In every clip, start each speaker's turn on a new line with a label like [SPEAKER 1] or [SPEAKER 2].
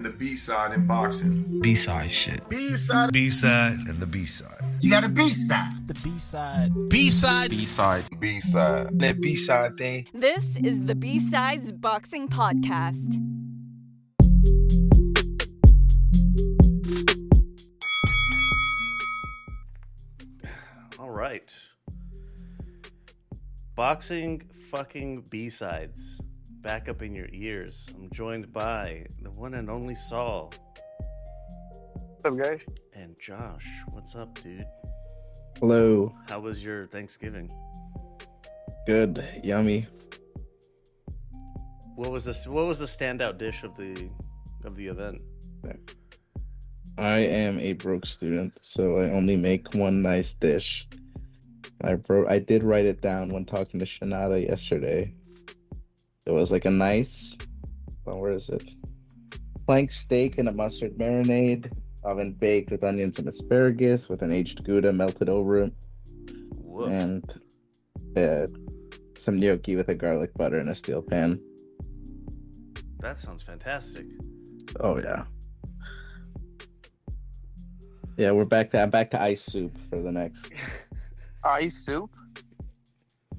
[SPEAKER 1] The B-side in boxing.
[SPEAKER 2] B-side shit.
[SPEAKER 3] B-side.
[SPEAKER 2] B-side.
[SPEAKER 3] And the B-side.
[SPEAKER 4] You got a B-side.
[SPEAKER 2] The B-side. B-side.
[SPEAKER 1] B-side.
[SPEAKER 3] B-side.
[SPEAKER 2] That B-side thing.
[SPEAKER 5] This is the B-Sides Boxing Podcast.
[SPEAKER 6] All right. Boxing fucking B-sides. Back up in your ears. I'm joined by the one and only Saul.
[SPEAKER 7] What's up, guys?
[SPEAKER 6] And Josh. What's up, dude?
[SPEAKER 8] Hello.
[SPEAKER 6] How was your Thanksgiving?
[SPEAKER 8] Good. Yummy.
[SPEAKER 6] What was the standout dish of the event?
[SPEAKER 8] I am a broke student, so I only make one nice dish. I did write it down when talking to Shanada yesterday. It was like a nice, where is it? Plank steak and a mustard marinade, oven baked with onions and asparagus with an aged Gouda melted over it.
[SPEAKER 6] Whoa.
[SPEAKER 8] And some gnocchi with a garlic butter in a steel pan.
[SPEAKER 6] That sounds fantastic.
[SPEAKER 8] Oh yeah. Yeah, I'm back to ice soup for the next.
[SPEAKER 7] Ice soup?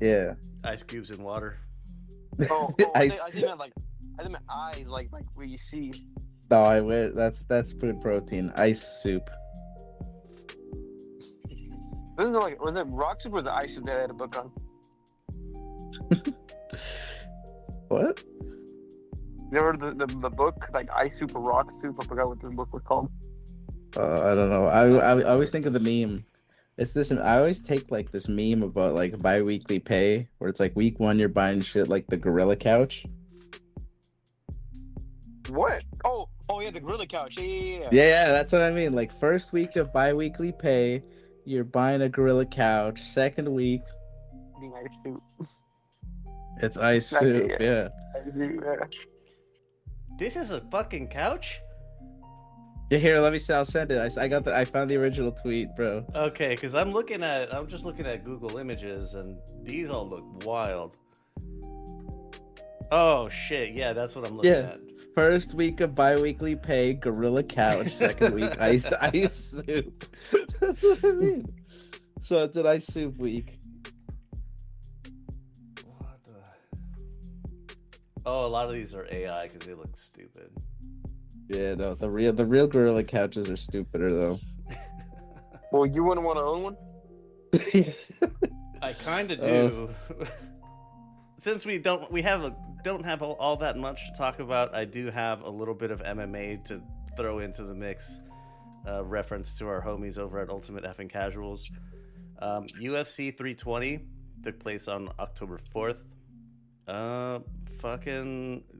[SPEAKER 8] Yeah.
[SPEAKER 6] Ice cubes in water.
[SPEAKER 7] Oh,
[SPEAKER 8] Ice.
[SPEAKER 7] I think meant eyes, like where you see.
[SPEAKER 8] No, that's food protein. Ice soup.
[SPEAKER 7] Wasn't it was it rock soup or the ice soup that I had a book on?
[SPEAKER 8] What?
[SPEAKER 7] You ever heard the book, like ice soup or rock soup? I forgot what the book was called.
[SPEAKER 8] I don't know. I always think of the meme. It's this. I always take like this meme about like bi-weekly pay, where it's like week 1 you're buying shit like the Gorilla Couch.
[SPEAKER 7] What? Oh yeah, the Gorilla Couch. Yeah.
[SPEAKER 8] Yeah, that's what I mean. Like first week of bi-weekly pay, you're buying a Gorilla Couch. Second week,
[SPEAKER 7] Eating ice soup.
[SPEAKER 8] it's ice soup. Yeah.
[SPEAKER 7] Ice soup, yeah.
[SPEAKER 6] This is a fucking couch?
[SPEAKER 8] Yeah, here, let me see. I'll send it. I found the original tweet, bro.
[SPEAKER 6] Okay, because I'm just looking at Google Images, and these all look wild. Oh shit, yeah, that's what I'm looking at.
[SPEAKER 8] First week of bi-weekly pay, Gorilla Couch. Second week, ice soup. That's what I mean. So it's an ice soup week.
[SPEAKER 6] What the? Oh, a lot of these are AI because they look stupid.
[SPEAKER 8] Yeah, no, the real Gorilla Couches are stupider though.
[SPEAKER 7] Well, you wouldn't want to own one?
[SPEAKER 6] I kind of do. Since we don't have all that much to talk about, I do have a little bit of MMA to throw into the mix. Reference to our homies over at Ultimate Effing Casuals. UFC 320 took place on October 4th.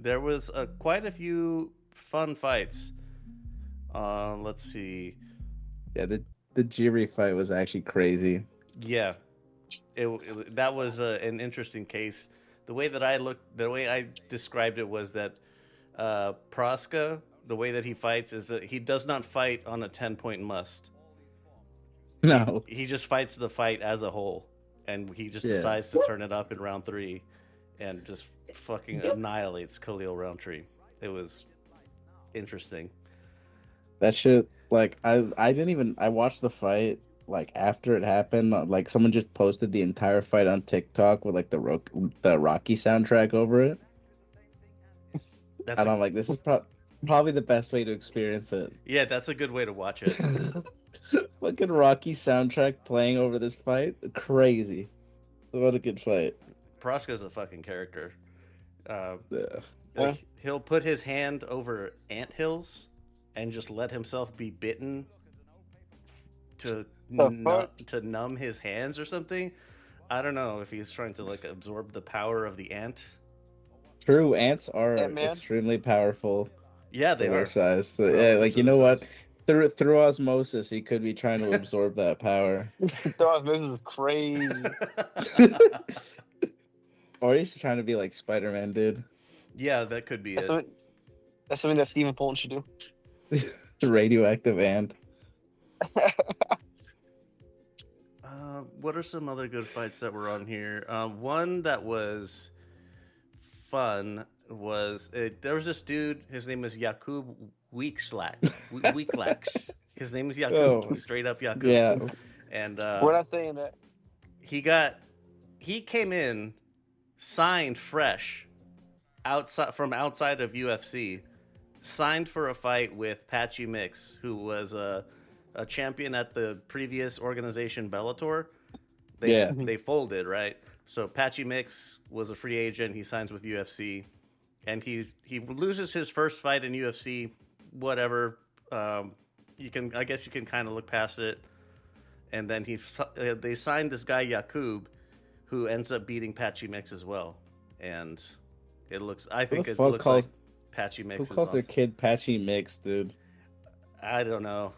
[SPEAKER 6] There was quite a few fun fights. Let's see.
[SPEAKER 8] Yeah, the Jiri fight was actually crazy.
[SPEAKER 6] Yeah, that was an interesting case. The way I described it was that Proska, the way that he fights is that he does not fight on a 10-point must.
[SPEAKER 8] No,
[SPEAKER 6] he just fights the fight as a whole, and he just decides to turn it up in round 3, and just fucking annihilates Khalil Roundtree. It was interesting.
[SPEAKER 8] that shit. Like I watched the fight like after it happened. Like someone just posted the entire fight on TikTok with like the Rocky soundtrack over it. I'm like, this is probably the best way to experience it.
[SPEAKER 6] Yeah, that's a good way to watch it.
[SPEAKER 8] Fucking Rocky soundtrack playing over this fight, crazy. What a good fight.
[SPEAKER 6] Proska's a fucking character.
[SPEAKER 8] Yeah.
[SPEAKER 6] He'll put his hand over anthills and just let himself be bitten to numb his hands or something. I don't know if he's trying to like absorb the power of the ant.
[SPEAKER 8] True, ants are extremely powerful.
[SPEAKER 6] Yeah, they are.
[SPEAKER 8] Size. So, yeah, like you know what? Through osmosis, he could be trying to absorb that power.
[SPEAKER 7] Through osmosis is crazy.
[SPEAKER 8] Or he's trying to be like Spider-Man, dude.
[SPEAKER 6] Yeah, that could be
[SPEAKER 7] it. That's something that Stephen Fulton should do.
[SPEAKER 8] The radioactive ant.
[SPEAKER 6] What are some other good fights that were on here? One that was fun was there was this dude. His name is Yakub Weeklax. His name is Yakub,
[SPEAKER 8] Oh.
[SPEAKER 6] straight up Yakub.
[SPEAKER 8] Yeah.
[SPEAKER 6] And
[SPEAKER 7] We're not saying that.
[SPEAKER 6] he came in, signed fresh, outside of UFC, signed for a fight with Patchy Mix, who was a champion at the previous organization Bellator. They folded, right? So Patchy Mix was a free agent. He signs with UFC, and he loses his first fight in UFC. Whatever, I guess you can kind of look past it. And then they signed this guy Yakub, who ends up beating Patchy Mix as well. And it looks like Patchy Mix.
[SPEAKER 8] Who calls their kid Patchy Mix, dude?
[SPEAKER 6] I don't know.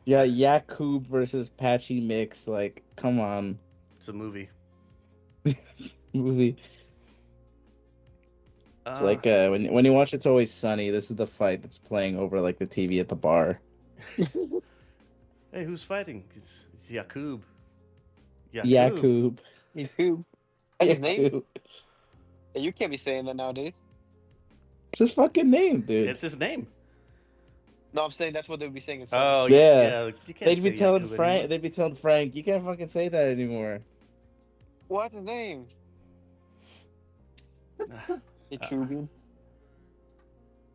[SPEAKER 8] Yeah, Yakub versus Patchy Mix. Like, come on.
[SPEAKER 6] It's a movie.
[SPEAKER 8] Movie. It's like when you watch It's Always Sunny, this is the fight that's playing over like the TV at the bar.
[SPEAKER 6] Hey, who's fighting? It's Yakub.
[SPEAKER 8] Yakub.
[SPEAKER 7] YouTube. That's his name?
[SPEAKER 8] Yakub.
[SPEAKER 7] Hey, you can't be saying that nowadays.
[SPEAKER 8] It's his fucking name, dude.
[SPEAKER 6] It's his name.
[SPEAKER 7] No, I'm saying that's what they would be saying. In
[SPEAKER 6] Oh
[SPEAKER 8] Yeah.
[SPEAKER 6] You can't
[SPEAKER 8] They'd be
[SPEAKER 6] say
[SPEAKER 8] telling
[SPEAKER 6] Yakub
[SPEAKER 8] Frank.
[SPEAKER 6] anymore.
[SPEAKER 8] They'd be telling Frank, you can't fucking say that anymore.
[SPEAKER 7] What's his name? YouTubian.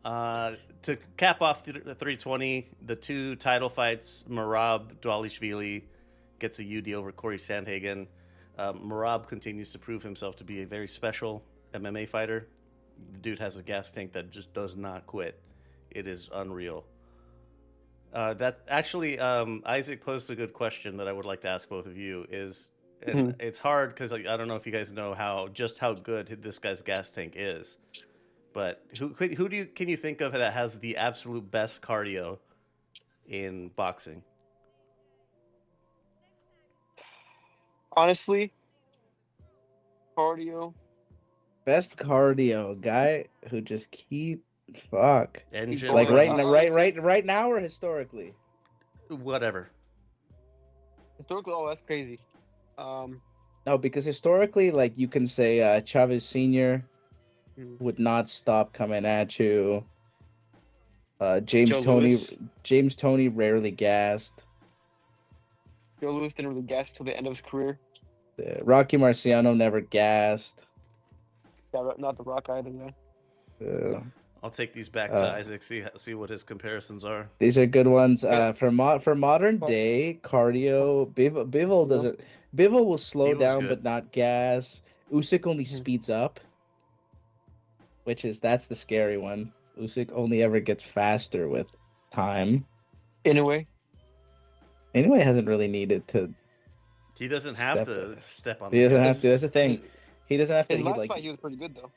[SPEAKER 6] To cap off the 320, the two title fights, Merab Dvalishvili gets a UD over Corey Sandhagen. Merab continues to prove himself to be a very special MMA fighter. The dude has a gas tank that just does not quit. It is unreal. That actually, Isaac posed a good question that I would like to ask both of you. And it's hard because I don't know if you guys know how good this guy's gas tank is. But can you think of that has the absolute best cardio in boxing?
[SPEAKER 7] Honestly, cardio.
[SPEAKER 8] Best cardio guy who just fuck.
[SPEAKER 6] Engine,
[SPEAKER 8] Like
[SPEAKER 7] Right
[SPEAKER 8] right now or historically?
[SPEAKER 6] whatever.
[SPEAKER 7] Historically, that's crazy.
[SPEAKER 8] No, because historically, like you can say Chavez Sr. would not stop coming at you. James Toney rarely gassed.
[SPEAKER 7] Joe Louis didn't really gas till the end of his career.
[SPEAKER 8] Rocky Marciano never gassed.
[SPEAKER 7] Yeah, not the Rock either. Yeah.
[SPEAKER 6] I'll take these back to Isaac. See what his comparisons are.
[SPEAKER 8] These are good ones. For modern day cardio, Bivol doesn't. Bivol will slow
[SPEAKER 6] Bivol's
[SPEAKER 8] down
[SPEAKER 6] good.
[SPEAKER 8] but not gas. Usyk only speeds up, that's the scary one. Usyk only ever gets faster with time.
[SPEAKER 7] Anyway,
[SPEAKER 8] Hasn't really needed to.
[SPEAKER 6] He doesn't have to step on.
[SPEAKER 8] He doesn't
[SPEAKER 6] the
[SPEAKER 8] have
[SPEAKER 6] gas.
[SPEAKER 8] to. That's the thing. He doesn't have to.
[SPEAKER 7] his
[SPEAKER 8] He,
[SPEAKER 7] last fight he was pretty good though.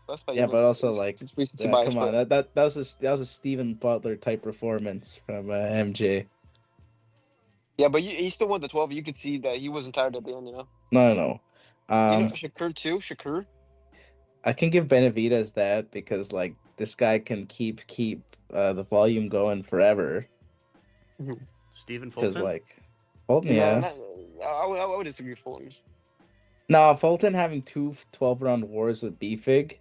[SPEAKER 7] Last fight.
[SPEAKER 8] Yeah, but also like,
[SPEAKER 7] it's recency
[SPEAKER 8] yeah,
[SPEAKER 7] bias,
[SPEAKER 8] come on,
[SPEAKER 7] but-
[SPEAKER 8] that was a Steven Butler type performance from MJ.
[SPEAKER 7] Yeah, but he still won the 12. You could see that he wasn't tired at the end. You know.
[SPEAKER 8] No.
[SPEAKER 7] Shakur too. Shakur.
[SPEAKER 8] I can give Benavidez that because like this guy can keep the volume going forever.
[SPEAKER 6] Stephen
[SPEAKER 8] Because
[SPEAKER 6] Fulton.
[SPEAKER 8] like Fulton, yeah.
[SPEAKER 7] I would disagree with Fulton.
[SPEAKER 8] No, Fulton having 2 12-round wars with BFig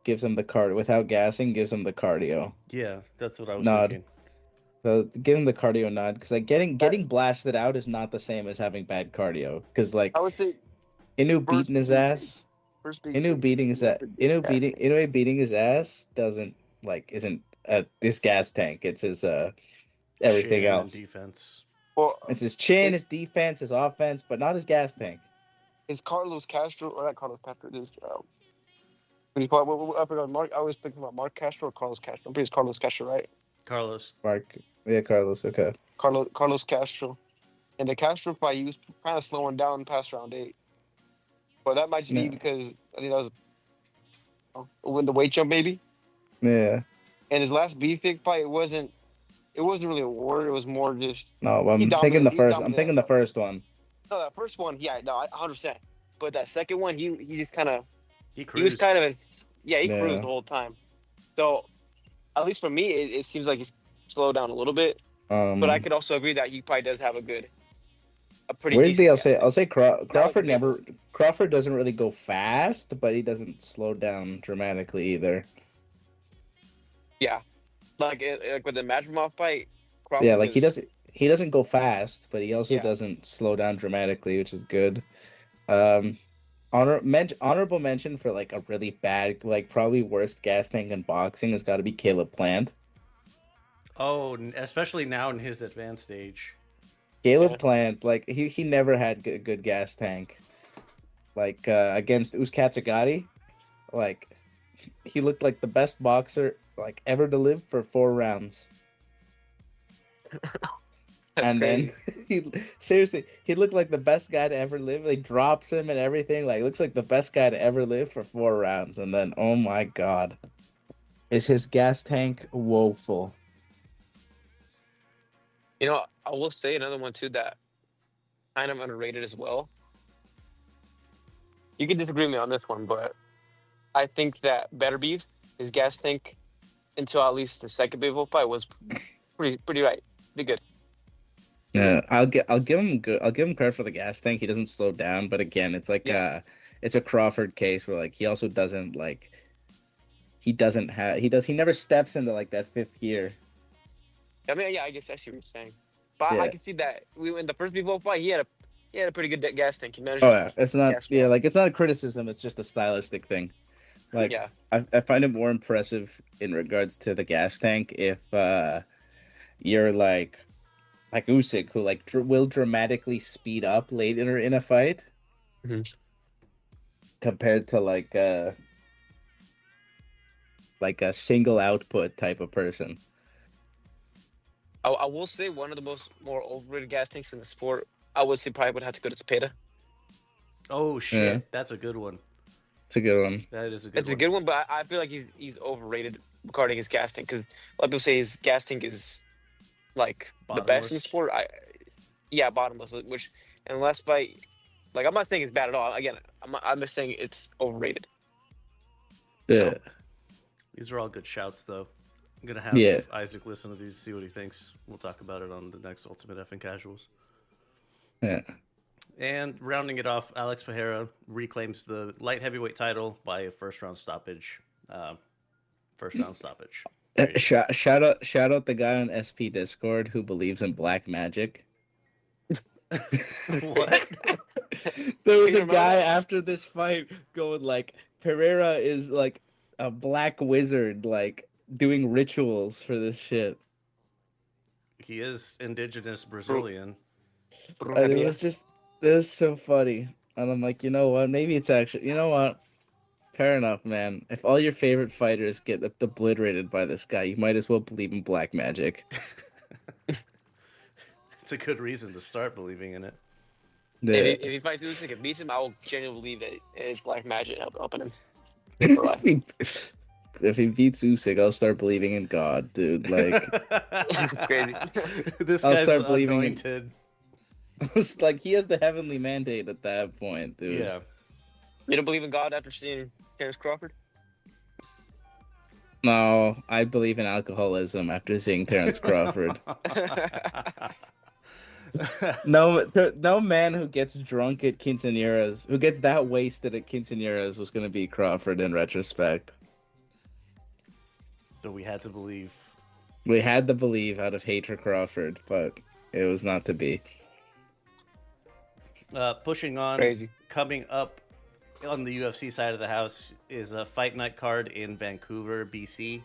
[SPEAKER 8] gives him the cardio without gassing. Gives him the cardio.
[SPEAKER 6] Yeah, that's what I was
[SPEAKER 8] Nod.
[SPEAKER 6] thinking.
[SPEAKER 8] So give him the cardio nod because like getting blasted out is not the same as having bad cardio. Because like
[SPEAKER 7] I would say
[SPEAKER 8] Inu beating his ass. Inu beating his ass isn't this gas tank. It's his everything
[SPEAKER 6] Chin and
[SPEAKER 8] else.
[SPEAKER 6] defense.
[SPEAKER 7] Well,
[SPEAKER 8] It's his chin, his defense, his offense, but not his gas tank.
[SPEAKER 7] is Carlos Castro or not Carlos Castro? It is. What do you call it? I forgot. Mark. I was thinking about Mark Castro or Carlos Castro. I'm pretty sure it's Carlos Castro, right?
[SPEAKER 6] Carlos.
[SPEAKER 8] Carlos. Okay.
[SPEAKER 7] Carlos Castro, and the Castro fight he was kind of slowing down past round 8, but that might just be
[SPEAKER 8] Yeah.
[SPEAKER 7] because I think that was when the weight jump maybe.
[SPEAKER 8] Yeah.
[SPEAKER 7] And his last BFIG fight, it wasn't really a war. It was more just
[SPEAKER 8] No,
[SPEAKER 7] He
[SPEAKER 8] I'm thinking the
[SPEAKER 7] dominated- he
[SPEAKER 8] first. I'm
[SPEAKER 7] dominated
[SPEAKER 8] thinking
[SPEAKER 7] that
[SPEAKER 8] the first one.
[SPEAKER 7] no that first one. Yeah, no, 100%. But that second one, he just kind of
[SPEAKER 6] He
[SPEAKER 7] he was
[SPEAKER 6] cruised.
[SPEAKER 7] kind of he
[SPEAKER 8] Yeah.
[SPEAKER 7] cruised the whole time. So at least for me, it seems like he's slowed down a little bit. But I could also agree that he probably does have a good a pretty
[SPEAKER 8] Weirdly,
[SPEAKER 7] decent
[SPEAKER 8] I'll say Crawford
[SPEAKER 7] good.
[SPEAKER 8] Crawford doesn't really go fast, but he doesn't slow down dramatically either.
[SPEAKER 7] Yeah, like with the Madrimov fight,
[SPEAKER 8] Yeah,
[SPEAKER 7] Crawford
[SPEAKER 8] like he doesn't go fast, but he also
[SPEAKER 7] Yeah.
[SPEAKER 8] doesn't slow down dramatically, which is good. Honorable mention for like a really bad, like probably worst gas tank in boxing has got to be Caleb Plant.
[SPEAKER 6] Oh, especially now in his advanced stage.
[SPEAKER 8] Caleb
[SPEAKER 7] Yeah.
[SPEAKER 8] Plant, like he never had good gas tank. Like against Uzcategati, like he looked like the best boxer like ever to live for 4 rounds.
[SPEAKER 7] That's
[SPEAKER 8] And
[SPEAKER 7] crazy.
[SPEAKER 8] then he looked like the best guy to ever live. Like drops him and everything. Like looks like the best guy to ever live for 4 rounds. And then oh my god, is his gas tank woeful?
[SPEAKER 7] You know, I will say another one too that kind of underrated as well. You can disagree with me on this one, but I think that Better Beef, his gas tank, until at least the second Bivol fight was pretty right, pretty good.
[SPEAKER 8] Yeah, I'll give him I'll give him credit for the gas tank. He doesn't slow down, but again, it's like
[SPEAKER 7] Yeah.
[SPEAKER 8] it's a Crawford case where like he also doesn't like he never steps into like that fifth gear.
[SPEAKER 7] I mean, yeah, I guess I see what you're saying, but
[SPEAKER 8] Yeah.
[SPEAKER 7] I can see that in the first Bivol fight, he had a pretty good gas tank. He managed.
[SPEAKER 8] Oh yeah, it's not
[SPEAKER 7] gas
[SPEAKER 8] yeah
[SPEAKER 7] well.
[SPEAKER 8] like it's not a criticism. It's just a stylistic thing. Like
[SPEAKER 7] Yeah.
[SPEAKER 8] I find it more impressive in regards to the gas tank if you're like Usyk who like will dramatically speed up later in a fight
[SPEAKER 7] Mhm.
[SPEAKER 8] compared to like a single output type of person.
[SPEAKER 7] I will say one of the more overrated gas tanks in the sport. I would say probably would have to go to Zepeda.
[SPEAKER 6] Oh shit,
[SPEAKER 8] Yeah.
[SPEAKER 6] that's a good one.
[SPEAKER 8] It's a good one.
[SPEAKER 6] That is a good
[SPEAKER 7] It's
[SPEAKER 6] one.
[SPEAKER 7] a good one, but I feel like he's overrated regarding his gas tank because a lot of people say his gas tank is like the best in the
[SPEAKER 6] Bottomless.
[SPEAKER 7] sport. Bottomless. Which in the last fight, like I'm not saying it's bad at all. Again, I'm just saying it's overrated.
[SPEAKER 8] Yeah.
[SPEAKER 6] These are all good shouts, though. I'm gonna have
[SPEAKER 8] Yeah.
[SPEAKER 6] Isaac listen to these, see what he thinks. We'll talk about it on the next Ultimate Effing Casuals.
[SPEAKER 8] Yeah.
[SPEAKER 6] And rounding it off, Alex Pereira reclaims the light heavyweight title by a first round stoppage. There you go.
[SPEAKER 8] Shout out the guy on SP Discord who believes in black magic.
[SPEAKER 6] What?
[SPEAKER 8] There was
[SPEAKER 7] You
[SPEAKER 8] a
[SPEAKER 7] remember
[SPEAKER 8] guy
[SPEAKER 7] that?
[SPEAKER 8] after this fight going like Pereira is like a black wizard, like doing rituals for this shit.
[SPEAKER 6] He is indigenous Brazilian.
[SPEAKER 8] And it was so funny. And I'm like, you know what? Maybe it's actually, you know what? Fair enough, man. If all your favorite fighters get obliterated by this guy, you might as well believe in black magic.
[SPEAKER 6] It's a good reason to start believing in it.
[SPEAKER 8] Yeah.
[SPEAKER 7] If he fights Usyk and beats him, I will genuinely believe that it's black magic helping him.
[SPEAKER 8] If he beats Usyk, I'll start believing in God, dude. Like,
[SPEAKER 7] It's crazy.
[SPEAKER 6] This
[SPEAKER 8] I'll
[SPEAKER 6] guy's
[SPEAKER 8] start believing in-
[SPEAKER 6] anointed.
[SPEAKER 8] it's like he has the heavenly mandate at that point, dude.
[SPEAKER 6] Yeah.
[SPEAKER 7] You don't believe in God after seeing Terence Crawford?
[SPEAKER 8] No, I believe in alcoholism after seeing Terence Crawford. No man who gets drunk at quinceañeras, who gets that wasted at quinceañeras, was going to be Crawford in retrospect.
[SPEAKER 6] But we had to believe.
[SPEAKER 8] We had to believe out of hate for Crawford, but it was not to be.
[SPEAKER 6] Pushing on,
[SPEAKER 7] Crazy.
[SPEAKER 6] coming up on the UFC side of the house is a fight night card in Vancouver, BC.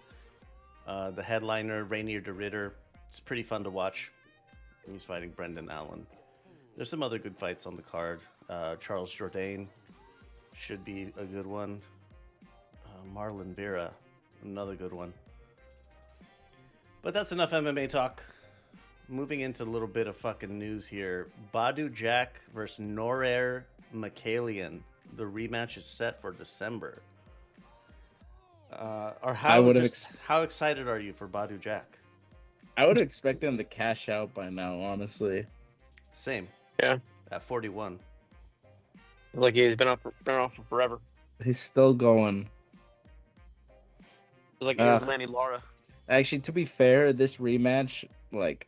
[SPEAKER 6] The headliner, Rainier de Ritter. It's pretty fun to watch. He's fighting Brendan Allen. There's some other good fights on the card. Charles Jourdain should be a good one. Marlon Vera, another good one. But that's enough MMA talk. Moving into a little bit of fucking news here. Badu Jack versus Norair Makalian. The rematch is set for December. How excited are you for Badu Jack?
[SPEAKER 8] I would expect him to cash out by now, honestly.
[SPEAKER 6] Same.
[SPEAKER 7] Yeah.
[SPEAKER 6] At 41.
[SPEAKER 7] Like he's been off for forever.
[SPEAKER 8] He's still going.
[SPEAKER 7] It was like it was Lanny Lara.
[SPEAKER 8] Actually, to be fair, this rematch, like,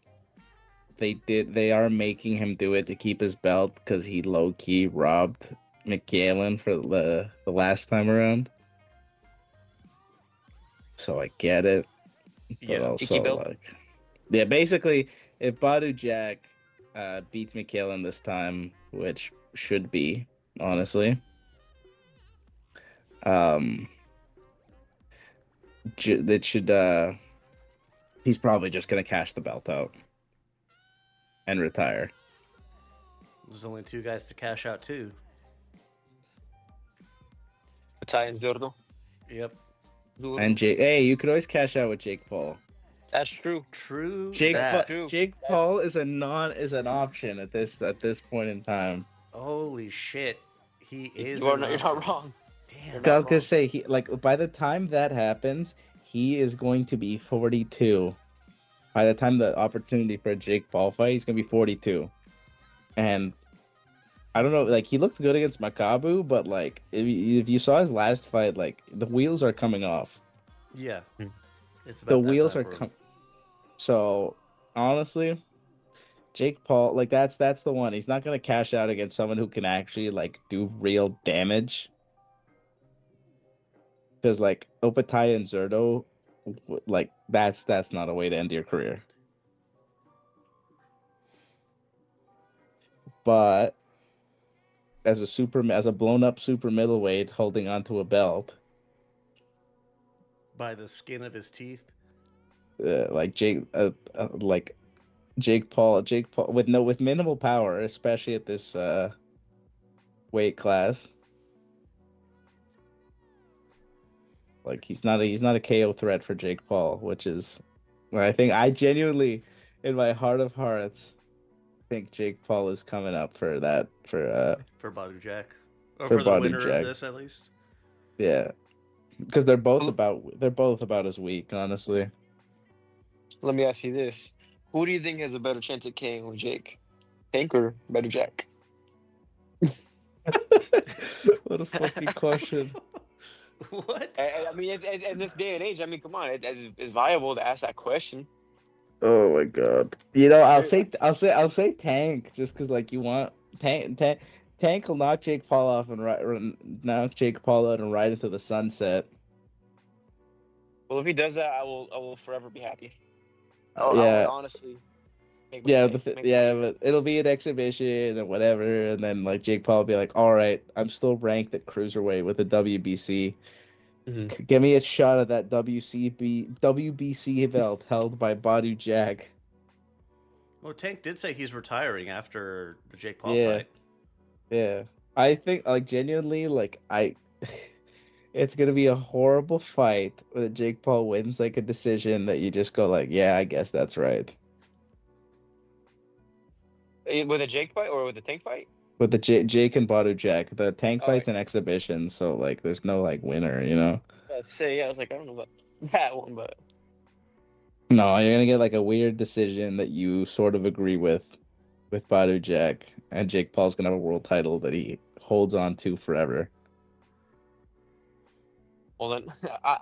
[SPEAKER 8] they are making him do it to keep his belt because he low key robbed McGallen for the last time around. So I get it. But
[SPEAKER 6] Yeah.
[SPEAKER 8] also
[SPEAKER 7] Icky belt.
[SPEAKER 8] like, yeah, basically if Badu Jack beats McGallen this time, which should be, honestly. That should he's probably just gonna cash the belt out and retire.
[SPEAKER 6] There's only 2 guys to cash out too.
[SPEAKER 7] Italian Zordo.
[SPEAKER 6] Yep.
[SPEAKER 8] And hey, you could always cash out with Jake Paul.
[SPEAKER 7] That's true.
[SPEAKER 6] True.
[SPEAKER 8] Jake
[SPEAKER 6] that.
[SPEAKER 8] Jake Paul is an option at this point in time.
[SPEAKER 6] Holy shit. He is.
[SPEAKER 7] You're
[SPEAKER 6] an
[SPEAKER 7] not
[SPEAKER 6] option.
[SPEAKER 7] wrong.
[SPEAKER 6] Damn.
[SPEAKER 7] You're
[SPEAKER 8] I
[SPEAKER 7] not
[SPEAKER 8] was gonna
[SPEAKER 7] wrong.
[SPEAKER 8] say he like by the time that happens, he is going to be 42. By the time the opportunity for a Jake Paul fight, he's gonna be 42. And I don't know, like he looked good against Makabu, but like if you saw his last fight, like the wheels are coming off.
[SPEAKER 6] Yeah.
[SPEAKER 7] Hmm.
[SPEAKER 6] It's
[SPEAKER 8] The
[SPEAKER 6] about that
[SPEAKER 8] wheels
[SPEAKER 6] time
[SPEAKER 8] are
[SPEAKER 6] for him.
[SPEAKER 8] coming. So honestly, Jake Paul, like that's the one. He's not gonna cash out against someone who can actually like do real damage. Because like Opataya and Zerto, like that's not a way to end your career. But as a blown up super middleweight holding onto a belt,
[SPEAKER 6] By the skin of his teeth.
[SPEAKER 8] like Jake Paul with minimal power, especially at this weight class. Like he's not a KO threat for Jake Paul, which is I think I genuinely, in my heart of hearts, think Jake Paul is coming up for that for
[SPEAKER 6] Badu Jack. Or
[SPEAKER 8] For
[SPEAKER 6] for the
[SPEAKER 8] Badu
[SPEAKER 6] winner
[SPEAKER 8] Jack.
[SPEAKER 6] of this, at least.
[SPEAKER 8] yeah, because they're both about as weak, honestly.
[SPEAKER 7] Let me ask you this: who do you think has a better chance at KOing Jake, Tank or Better Jack?
[SPEAKER 8] What a fucking question.
[SPEAKER 6] What?
[SPEAKER 7] I mean, in this day and age, I mean, come on, it's viable to ask that question.
[SPEAKER 8] Oh my god. You know, I'll say Tank just because like you want Tank will knock Jake Paul off and knock Jake Paul out and ride into the sunset.
[SPEAKER 7] Well, if he does that, I will forever be happy. I
[SPEAKER 8] Yeah.
[SPEAKER 7] would honestly. Make
[SPEAKER 8] Yeah,
[SPEAKER 7] money, make
[SPEAKER 8] yeah,
[SPEAKER 7] money.
[SPEAKER 8] but it'll be an exhibition and whatever, and then like Jake Paul will be like, "All right, I'm still ranked at cruiserweight with the WBC.
[SPEAKER 7] Mhm.
[SPEAKER 8] Give me a shot at that WBC belt held by Badu Jack."
[SPEAKER 6] Well, Tank did say he's retiring after the Jake Paul
[SPEAKER 8] Yeah.
[SPEAKER 6] fight.
[SPEAKER 8] Yeah, I think like genuinely, like it's gonna be a horrible fight when Jake Paul wins like a decision that you just go like, "Yeah, I guess that's right."
[SPEAKER 7] With a Jake fight or with a Tank fight?
[SPEAKER 8] With the Jake and Badu Jack, the Tank
[SPEAKER 7] Oh,
[SPEAKER 8] fight's an exhibition, so like there's no like winner, you know.
[SPEAKER 7] I was like, I don't know about that one, but
[SPEAKER 8] No, you're gonna get like a weird decision that you sort of agree with Badu Jack, and Jake Paul's gonna have a world title that he holds on to forever.
[SPEAKER 7] well then,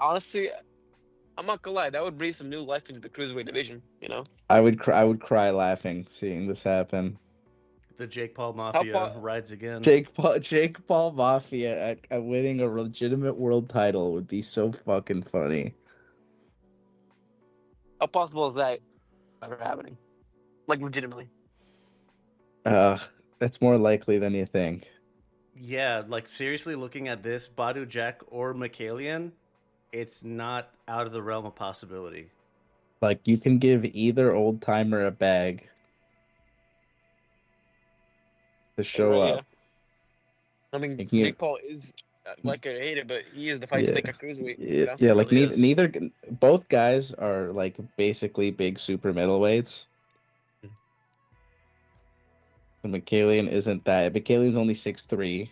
[SPEAKER 7] honestly, I'm not gonna lie, that would breathe some new life into the cruiserweight division. You know,
[SPEAKER 8] I would cry laughing seeing this happen.
[SPEAKER 6] The Jake Paul Mafia
[SPEAKER 7] about-
[SPEAKER 6] rides again.
[SPEAKER 8] Jake Paul Mafia at winning a legitimate world title would be so fucking funny.
[SPEAKER 7] how possible is that ever happening? Like legitimately.
[SPEAKER 8] That's more likely than you think.
[SPEAKER 6] Yeah, like seriously, looking at this, Badu Jack or Michaelian, it's not out of the realm of possibility.
[SPEAKER 8] Like you can give either old timer a bag to show
[SPEAKER 7] Yeah.
[SPEAKER 8] up.
[SPEAKER 7] I mean,
[SPEAKER 8] You can
[SPEAKER 7] Jake Paul is like I hate it, but he is the fight to
[SPEAKER 8] Yeah.
[SPEAKER 7] make a cruiserweight.
[SPEAKER 8] Yeah,
[SPEAKER 7] You know?
[SPEAKER 8] yeah, like
[SPEAKER 6] really is.
[SPEAKER 8] neither both guys are like basically big super middleweights. And Michaelian isn't that. Michaelian's only 6'3".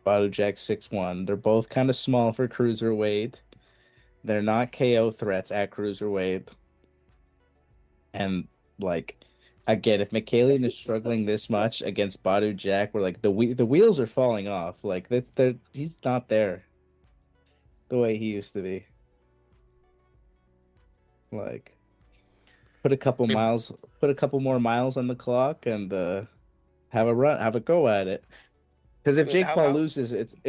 [SPEAKER 8] Badu Jack's 6'1". They're both kind of small for cruiserweight. They're not KO threats at cruiserweight. And like again, if Michaelian is struggling this much against Badu Jack, we're like the wheels are falling off. Like he's not there the way he used to be. Like Put a couple more miles on the clock, and have a go at it. Because if
[SPEAKER 7] Wait,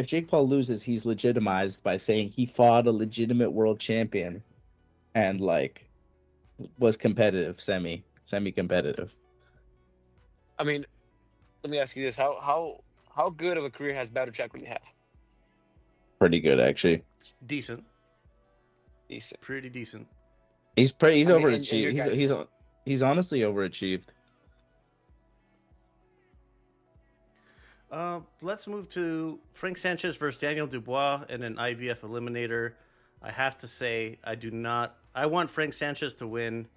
[SPEAKER 8] Jake Paul loses, he's legitimized by saying he fought a legitimate world champion, and like was competitive, semi-competitive.
[SPEAKER 7] I mean, let me ask you this: how good of a career has Badr Jack really had?
[SPEAKER 8] Pretty good, actually.
[SPEAKER 6] Decent.
[SPEAKER 7] Decent.
[SPEAKER 6] Pretty decent.
[SPEAKER 8] He's
[SPEAKER 7] I mean, and
[SPEAKER 8] overachieved.
[SPEAKER 7] your
[SPEAKER 8] He's honestly overachieved.
[SPEAKER 6] Let's move to Frank Sanchez versus Daniel Dubois in an IBF eliminator. I have to say, I want Frank Sanchez to win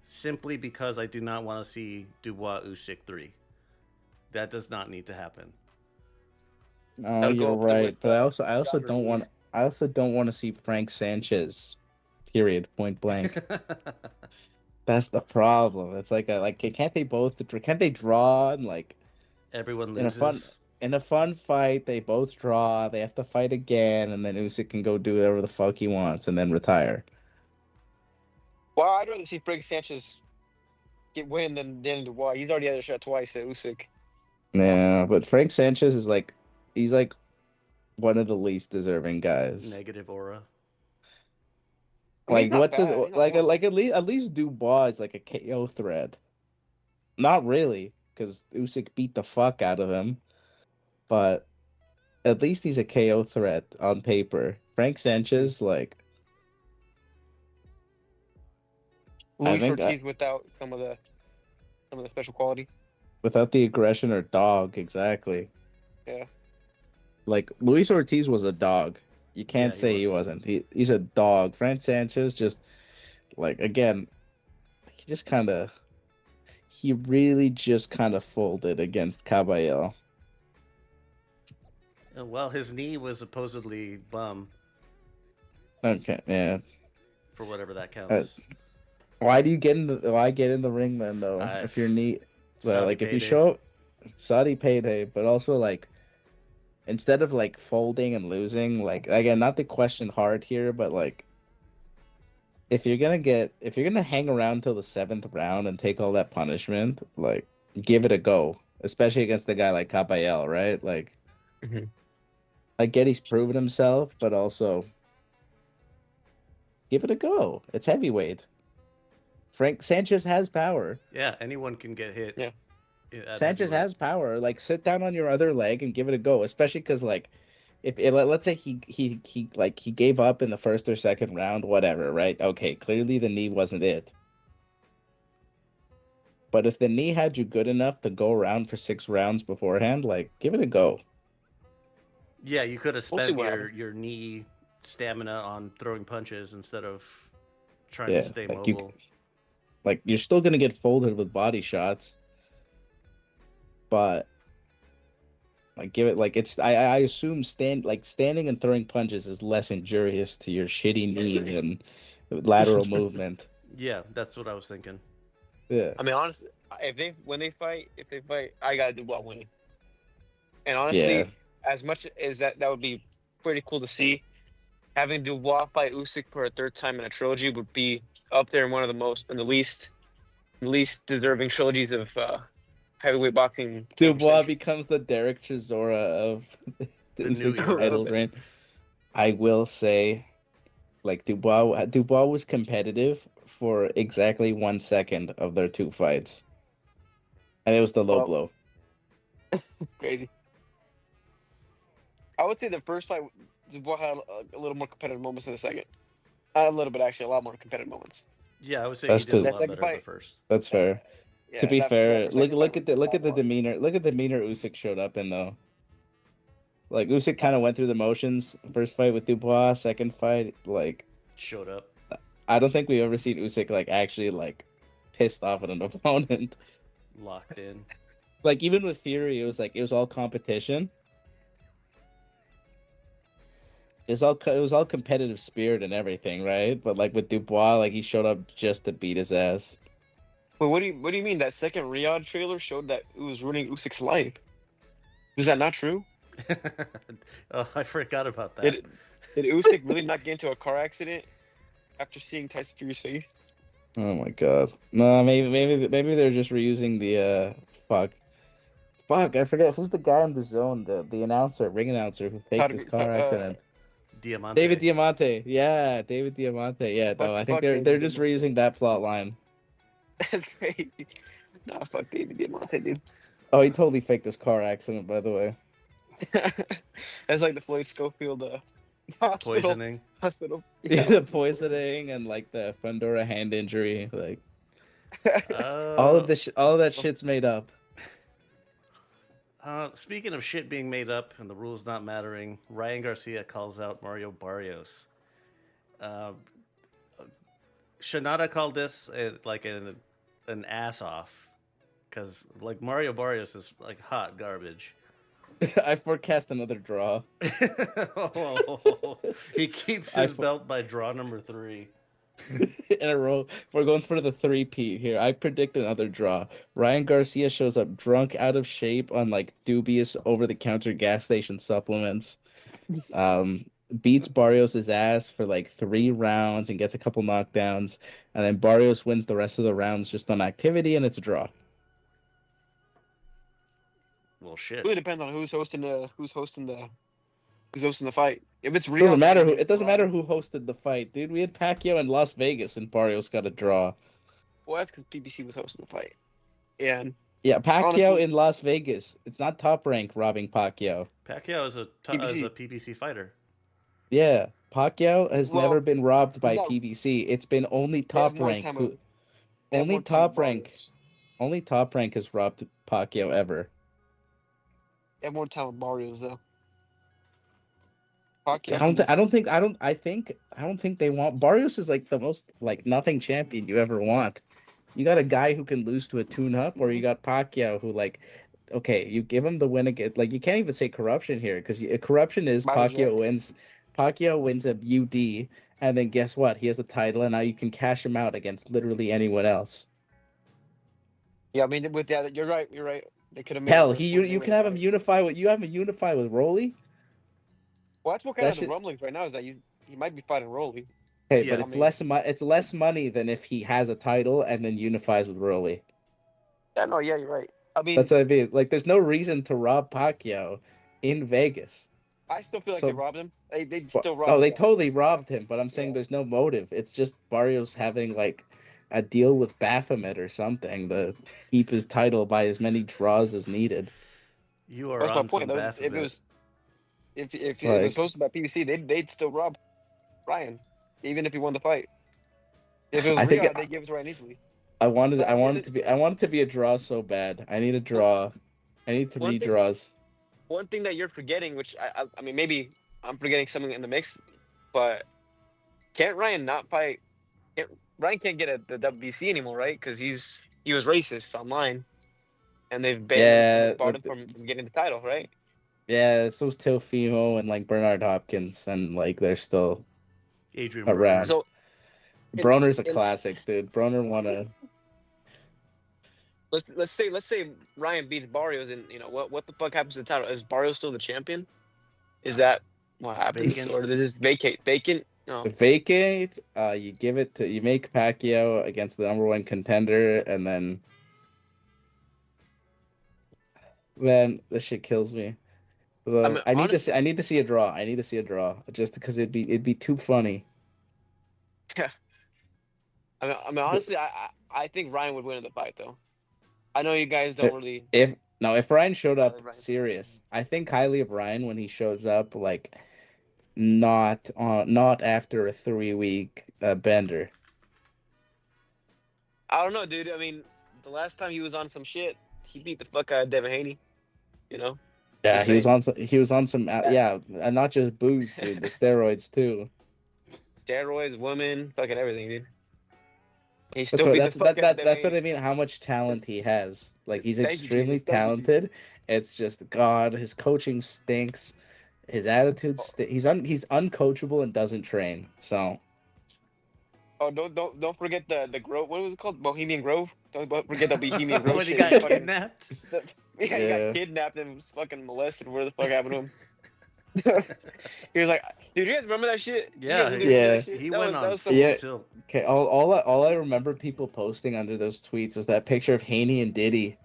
[SPEAKER 6] simply because I do not want to see Dubois Usyk 3. That does not need to happen.
[SPEAKER 8] No,
[SPEAKER 7] That'll go
[SPEAKER 8] you're
[SPEAKER 7] up there
[SPEAKER 8] right,
[SPEAKER 7] with,
[SPEAKER 8] but I also
[SPEAKER 7] Jabber
[SPEAKER 8] don't want
[SPEAKER 7] Ruiz.
[SPEAKER 8] I also don't want to see Frank Sanchez. Period. Point blank. That's the problem. It's like can't they draw and like
[SPEAKER 6] Everyone
[SPEAKER 8] in a fun fight they both draw, they have to fight again, and then Usyk can go do whatever the fuck he wants and then retire.
[SPEAKER 7] Well, I'd rather see Frank Sanchez win than Daniel Dubois. He's already had a shot twice at Usyk.
[SPEAKER 8] Yeah, but Frank Sanchez is he's like one of the least deserving guys.
[SPEAKER 6] Negative aura.
[SPEAKER 7] I mean,
[SPEAKER 8] Like
[SPEAKER 7] he's not
[SPEAKER 8] what
[SPEAKER 7] bad.
[SPEAKER 8] does
[SPEAKER 7] He's not
[SPEAKER 8] like
[SPEAKER 7] horrible.
[SPEAKER 8] at least Dubois is like a KO threat. Not really, because Usyk beat the fuck out of him, but at least he's a KO threat on paper. Frank Sanchez, like I
[SPEAKER 7] Luis
[SPEAKER 8] think
[SPEAKER 7] Ortiz without some of the special quality.
[SPEAKER 8] without the aggression or dog, exactly.
[SPEAKER 7] Yeah.
[SPEAKER 8] Like Luis Ortiz was a dog. You can't
[SPEAKER 6] Yeah, he
[SPEAKER 8] say he
[SPEAKER 6] was.
[SPEAKER 8] wasn't. He's a dog. Frank Sanchez just like again, he really just kind of folded against Caballero.
[SPEAKER 6] Well, his knee was supposedly bum,
[SPEAKER 8] Okay, yeah.
[SPEAKER 6] for whatever that counts.
[SPEAKER 8] Why get in the ring then though? If your knee, well,
[SPEAKER 6] Saudi
[SPEAKER 8] like if you
[SPEAKER 6] payday.
[SPEAKER 8] show Saudi payday, but also like instead of like folding and losing, like again, not to question hard here, but like if you're gonna hang around till the 7th round and take all that punishment, like give it a go, especially against a guy like Caballero, right? Like
[SPEAKER 7] Mhm.
[SPEAKER 8] I get he's proven himself, but also give it a go. It's heavyweight. Frank Sanchez has power.
[SPEAKER 6] Yeah, anyone can get hit.
[SPEAKER 7] Yeah.
[SPEAKER 6] at
[SPEAKER 8] Sanchez
[SPEAKER 6] heavyweight.
[SPEAKER 8] has power. Like sit down on your other leg and give it a go, especially because like if let's say he gave up in the first or second round, whatever, right? Okay, clearly the knee wasn't it. But if the knee had you good enough to go around for 6 rounds beforehand, like give it a go.
[SPEAKER 6] Yeah, you could have
[SPEAKER 7] We'll see
[SPEAKER 6] spent
[SPEAKER 7] what
[SPEAKER 6] your,
[SPEAKER 7] happens.
[SPEAKER 6] your knee stamina on throwing punches instead of trying
[SPEAKER 8] Yeah,
[SPEAKER 6] to stay
[SPEAKER 8] like
[SPEAKER 6] mobile.
[SPEAKER 8] you're still gonna get folded with body shots, but like give it like it's I assume standing and throwing punches is less injurious to your shitty knee and lateral movement.
[SPEAKER 6] Yeah, that's what I was thinking.
[SPEAKER 8] Yeah.
[SPEAKER 7] I mean, honestly, if they fight, I gotta do Dubois winning. And honestly,
[SPEAKER 8] Yeah.
[SPEAKER 7] as much as that would be pretty cool to see, having Dubois fight Usyk for a third time in a trilogy would be up there in one of the least deserving trilogies of heavyweight boxing.
[SPEAKER 8] Dubois becomes the Derek Chisora of
[SPEAKER 6] The new
[SPEAKER 8] Usyk's
[SPEAKER 6] era.
[SPEAKER 8] title reign. I will say, like Dubois was competitive for exactly 1 second of their 2 fights, and it was the low
[SPEAKER 7] Well,
[SPEAKER 8] blow.
[SPEAKER 7] Crazy. I would say the first fight, Dubois had a little more competitive moments than the second. Not a little bit, actually, a lot more competitive moments.
[SPEAKER 6] Yeah, I would say
[SPEAKER 8] That's
[SPEAKER 6] he did a
[SPEAKER 8] good.
[SPEAKER 6] lot
[SPEAKER 7] That
[SPEAKER 6] better
[SPEAKER 7] second
[SPEAKER 6] in the
[SPEAKER 7] fight-
[SPEAKER 6] first.
[SPEAKER 8] That's fair.
[SPEAKER 7] Yeah,
[SPEAKER 8] To be
[SPEAKER 7] that
[SPEAKER 8] fair,
[SPEAKER 7] second fight
[SPEAKER 8] look at the
[SPEAKER 7] was a lot more.
[SPEAKER 8] demeanor. Look at the demeanor Usyk showed up in though. Like Usyk kind of went through the motions. First fight with Dubois, second fight, like
[SPEAKER 6] Showed up.
[SPEAKER 8] I don't think we've ever seen Usyk like actually like pissed off at an opponent.
[SPEAKER 6] Locked in.
[SPEAKER 8] Like even with Fury, it was all competition. It was all competitive spirit and everything, right? But like with Dubois, like he showed up just to beat his ass.
[SPEAKER 7] But what do you mean? That second Riyadh trailer showed that it was ruining Usyk's life. Is that not true?
[SPEAKER 6] Oh, I forgot about that.
[SPEAKER 7] Did Usyk really not get into a car accident after seeing Tyson Fury's face?
[SPEAKER 8] Oh my god. No, maybe they're just reusing the fuck. Fuck, I forget who's the guy in the zone, the announcer, ring announcer who faked his car accident.
[SPEAKER 6] Diamante.
[SPEAKER 8] David Diamante. Yeah, David Diamante. Yeah,
[SPEAKER 7] Fuck-
[SPEAKER 8] no, I think
[SPEAKER 7] fuck
[SPEAKER 8] they're
[SPEAKER 7] David
[SPEAKER 8] just
[SPEAKER 7] Diamante.
[SPEAKER 8] reusing that plot line.
[SPEAKER 7] That's crazy. Nah, fuck David Diamante, dude.
[SPEAKER 8] Oh, he totally faked his car accident, by the way.
[SPEAKER 7] That's like the Floyd Schofield hospital.
[SPEAKER 6] Poisoning.
[SPEAKER 7] Hospital.
[SPEAKER 8] Yeah, the poisoning and like the Fundora hand injury, like all of that shit's made up.
[SPEAKER 6] Speaking of shit being made up and the rules not mattering, Ryan Garcia calls out Mario Barrios. Shanada called this an ass off because like Mario Barrios is like hot garbage.
[SPEAKER 8] I forecast another draw.
[SPEAKER 6] He keeps his belt by draw number 3
[SPEAKER 8] in a row. We're going for the 3-peat here. I predict another draw. Ryan Garcia shows up drunk, out of shape on like dubious over-the-counter gas station supplements. Beats Barrios' ass for like 3 rounds and gets a couple knockdowns, and then Barrios wins the rest of the rounds just on activity, and it's a draw.
[SPEAKER 6] Well, shit.
[SPEAKER 7] Really depends on who's hosting the fight. If it's
[SPEAKER 8] It
[SPEAKER 7] real,
[SPEAKER 8] doesn't matter who hosted the fight, dude. We had Pacquiao in Las Vegas, and Barrios got a draw.
[SPEAKER 7] Well, that's because PBC was hosting the fight. Yeah.
[SPEAKER 8] Yeah, Pacquiao
[SPEAKER 7] Honestly-
[SPEAKER 8] in Las Vegas. It's not Top Rank robbing Pacquiao.
[SPEAKER 6] Pacquiao is a PBC fighter.
[SPEAKER 8] Yeah, Pacquiao has
[SPEAKER 7] Well,
[SPEAKER 8] never been robbed by
[SPEAKER 7] he's not-
[SPEAKER 8] PBC. It's been only
[SPEAKER 7] They have
[SPEAKER 8] Top
[SPEAKER 7] more
[SPEAKER 8] Rank.
[SPEAKER 7] time
[SPEAKER 8] Who,
[SPEAKER 7] of- they have
[SPEAKER 8] only
[SPEAKER 7] more time of
[SPEAKER 8] Top Rank.
[SPEAKER 7] Barrios.
[SPEAKER 8] Only Top Rank has robbed Pacquiao ever.
[SPEAKER 7] They have more time with Barrios though.
[SPEAKER 8] I don't think they want Barrios is like the most like nothing champion you ever want. You got a guy who can lose to a tune-up, or you got Pacquiao who like, okay, you give him the win again. Like you can't even say corruption here because corruption is
[SPEAKER 7] Might as well.
[SPEAKER 8] Pacquiao wins a UD, and then guess what? He has a title, and now you can cash him out against literally anyone else.
[SPEAKER 7] Yeah, I mean with that, you're right. They could have made
[SPEAKER 8] Hell,
[SPEAKER 7] it work
[SPEAKER 8] you
[SPEAKER 7] when they
[SPEAKER 8] can
[SPEAKER 7] were
[SPEAKER 8] have him
[SPEAKER 7] fighting.
[SPEAKER 8] unify with Rolly.
[SPEAKER 7] Well, that's what kind
[SPEAKER 8] that
[SPEAKER 7] of the
[SPEAKER 8] shit-
[SPEAKER 7] rumblings right now is that he might be fighting Rolly.
[SPEAKER 8] Okay,
[SPEAKER 6] Yeah,
[SPEAKER 8] but
[SPEAKER 6] I
[SPEAKER 8] it's
[SPEAKER 7] mean-
[SPEAKER 8] it's less money than if he has a title and then unifies with Rolly.
[SPEAKER 7] Yeah, no, yeah, you're right. I mean,
[SPEAKER 8] That's what I mean. Like, there's no reason to rob Pacquiao in Vegas.
[SPEAKER 7] I still feel like
[SPEAKER 8] so-
[SPEAKER 7] they robbed him. They
[SPEAKER 8] But-
[SPEAKER 7] still robbed
[SPEAKER 8] oh, they
[SPEAKER 7] him.
[SPEAKER 8] totally robbed him, but I'm saying
[SPEAKER 7] Yeah.
[SPEAKER 8] there's no motive. It's just Barrios having like a deal with Baphomet or something to keep his title by as many draws as needed.
[SPEAKER 6] You are
[SPEAKER 7] That's my
[SPEAKER 6] on
[SPEAKER 7] point.
[SPEAKER 6] some
[SPEAKER 7] Though. If it
[SPEAKER 6] Baphomet.
[SPEAKER 7] was, if it was
[SPEAKER 8] Like-
[SPEAKER 7] hosted by PBC, they'd still rob Ryan, even if he won the fight. If it was
[SPEAKER 8] I think
[SPEAKER 7] Riyadh, they give it to Ryan easily.
[SPEAKER 8] I wanted to be a draw so bad. I need a draw. I need 3
[SPEAKER 7] One thing-
[SPEAKER 8] draws.
[SPEAKER 7] One thing that you're forgetting, which I mean, maybe I'm forgetting something in the mix, but can't Ryan not fight? Ryan can't get the WBC anymore, right? Because he was racist online, and they've banned him, barred him from getting the title, right?
[SPEAKER 8] Yeah, so was Teofimo and like Bernard Hopkins, and like they're still
[SPEAKER 6] Adrian
[SPEAKER 8] around.
[SPEAKER 6] Broner.
[SPEAKER 7] So
[SPEAKER 8] Broner's a
[SPEAKER 7] in-
[SPEAKER 8] classic, dude. Broner won a.
[SPEAKER 7] let's say Ryan beats Barrios, and you know what the fuck happens to the title? Is Barrios still the champion? Is that what happens,
[SPEAKER 6] Vacant.
[SPEAKER 7] or does this vacant? No.
[SPEAKER 8] Vacate, you give it to you make Pacquiao against the #1 contender, and then man, this shit kills me. Though,
[SPEAKER 7] I mean,
[SPEAKER 8] I
[SPEAKER 7] honestly-
[SPEAKER 8] need to see a draw. I need to see a draw just because it'd be too funny.
[SPEAKER 7] I mean, honestly, I think Ryan would win in the fight, though. I know you guys don't really.
[SPEAKER 8] If Ryan showed up
[SPEAKER 7] Ryan.
[SPEAKER 8] serious, I think highly of Ryan when he shows up like not after a 3-week bender.
[SPEAKER 7] I don't know, dude. I mean, the last time he was on some shit, he beat the fuck out of Devin Haney. You know.
[SPEAKER 8] Yeah,
[SPEAKER 7] Just
[SPEAKER 8] he was on some yeah, and not just booze, dude, the steroids too.
[SPEAKER 7] Steroids, women, fucking everything, dude. He
[SPEAKER 8] That's
[SPEAKER 7] still
[SPEAKER 8] what
[SPEAKER 7] beat
[SPEAKER 8] that's
[SPEAKER 7] the fuck out of Devin
[SPEAKER 8] that's what I
[SPEAKER 7] Haney.
[SPEAKER 8] mean. How much talent he has. Like he's
[SPEAKER 7] Thank you,
[SPEAKER 8] extremely
[SPEAKER 7] Jesus. Thank you,
[SPEAKER 8] talented. It's just God. His coaching stinks. His attitude. He's uncoachable and doesn't train. So
[SPEAKER 7] Oh, don't forget the Grove. What was it called? Bohemian Grove. Don't forget the Bohemian Grove.
[SPEAKER 6] When he
[SPEAKER 7] shit.
[SPEAKER 6] got
[SPEAKER 7] Fucking-
[SPEAKER 6] kidnapped.
[SPEAKER 7] Yeah, he
[SPEAKER 8] Yeah.
[SPEAKER 7] got kidnapped and was fucking molested. Where the fuck happened to him? He was like, "Dude, you guys remember that shit? You
[SPEAKER 6] Yeah,
[SPEAKER 7] guys remember
[SPEAKER 8] yeah.
[SPEAKER 7] that shit?
[SPEAKER 6] He
[SPEAKER 7] That
[SPEAKER 6] went
[SPEAKER 7] was-
[SPEAKER 6] on
[SPEAKER 7] that was so
[SPEAKER 6] full
[SPEAKER 8] Yeah.
[SPEAKER 6] tilt.
[SPEAKER 8] Okay, all I remember people posting under those tweets was that picture of Haney and Diddy.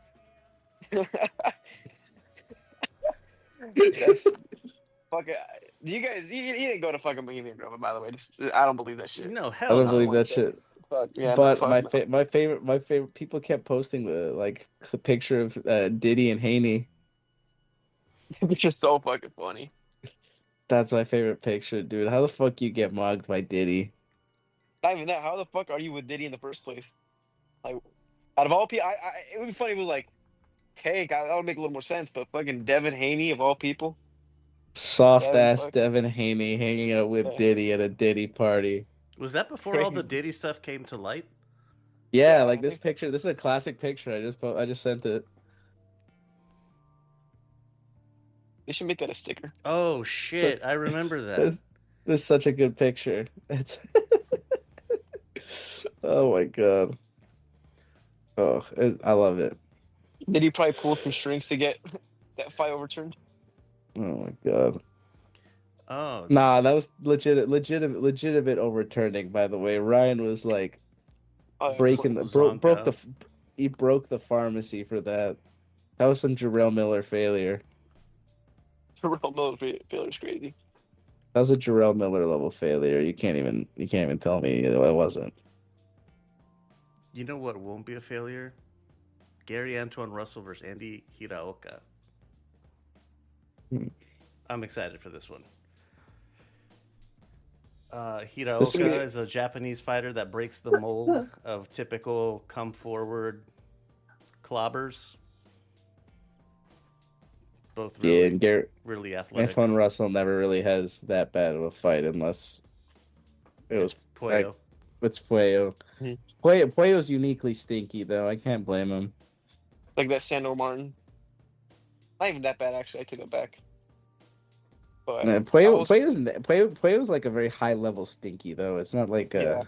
[SPEAKER 7] That's fucking. You guys, you didn't go to fucking Bohemian Grove, by the way. I don't believe that shit.
[SPEAKER 6] No,
[SPEAKER 8] I
[SPEAKER 6] hell
[SPEAKER 8] don't
[SPEAKER 6] no.
[SPEAKER 8] believe
[SPEAKER 7] wanna
[SPEAKER 8] that
[SPEAKER 7] say
[SPEAKER 8] shit.
[SPEAKER 7] Fuck yeah,
[SPEAKER 8] But
[SPEAKER 7] no, fuck no.
[SPEAKER 8] my favorite people kept posting the picture of Diddy and Haney.
[SPEAKER 7] It's just so fucking funny.
[SPEAKER 8] That's my favorite picture, dude. How the fuck you get mugged by Diddy?
[SPEAKER 7] Not even that. How the fuck are you with Diddy in the first place? Like, out of all people, it would be funny if it was like Tank. That would make a little more sense. But fucking Devin Haney of all people.
[SPEAKER 8] Soft
[SPEAKER 7] Devin
[SPEAKER 8] ass
[SPEAKER 7] fucking-
[SPEAKER 8] Devin Haney hanging out with
[SPEAKER 7] Yeah.
[SPEAKER 8] Diddy at a Diddy party.
[SPEAKER 6] Was that before all the
[SPEAKER 7] Crazy.
[SPEAKER 6] Diddy stuff came to light?
[SPEAKER 8] Yeah,
[SPEAKER 7] Yeah,
[SPEAKER 8] like
[SPEAKER 7] I
[SPEAKER 8] this
[SPEAKER 7] think so.
[SPEAKER 8] picture. This is a classic picture. I just sent it.
[SPEAKER 7] They should make that a sticker.
[SPEAKER 6] Oh shit, I remember that.
[SPEAKER 8] This is such a good picture. It's oh my god. Oh, I love it.
[SPEAKER 7] Did he probably pull some strings to get that fight overturned?
[SPEAKER 8] Oh my god.
[SPEAKER 6] Oh, it's-
[SPEAKER 8] Nah, that was legitimate overturning. By the way, Ryan was like
[SPEAKER 7] Oh,
[SPEAKER 8] breaking the
[SPEAKER 6] Zonka.
[SPEAKER 8] broke the he broke the pharmacy for that. That was some Jarrell Miller failure.
[SPEAKER 7] Terrell Miller failure is crazy.
[SPEAKER 8] That was a Jarrell Miller level failure. You can't even tell me it wasn't.
[SPEAKER 6] You know what won't be a failure? Gary Antoine Russell versus Andy Hiraoka.
[SPEAKER 8] Hmm.
[SPEAKER 6] I'm excited for this one.
[SPEAKER 8] This
[SPEAKER 6] Hiraoka is a Japanese fighter that breaks the mold of typical come forward clobbers. Both
[SPEAKER 8] Yeah,
[SPEAKER 6] really,
[SPEAKER 8] and Garrett
[SPEAKER 6] really athletic.
[SPEAKER 8] Antoine Russell never really has that bad of a fight unless it was
[SPEAKER 6] It's Puello.
[SPEAKER 8] it's Puello.
[SPEAKER 7] Mhm.
[SPEAKER 8] Puello's uniquely stinky though. I can't blame him.
[SPEAKER 7] Like that Sandor Martin. Not even that bad, actually. I take it back. But I was-
[SPEAKER 8] Puello's like a very high level stinky though. It's not like
[SPEAKER 7] Yeah.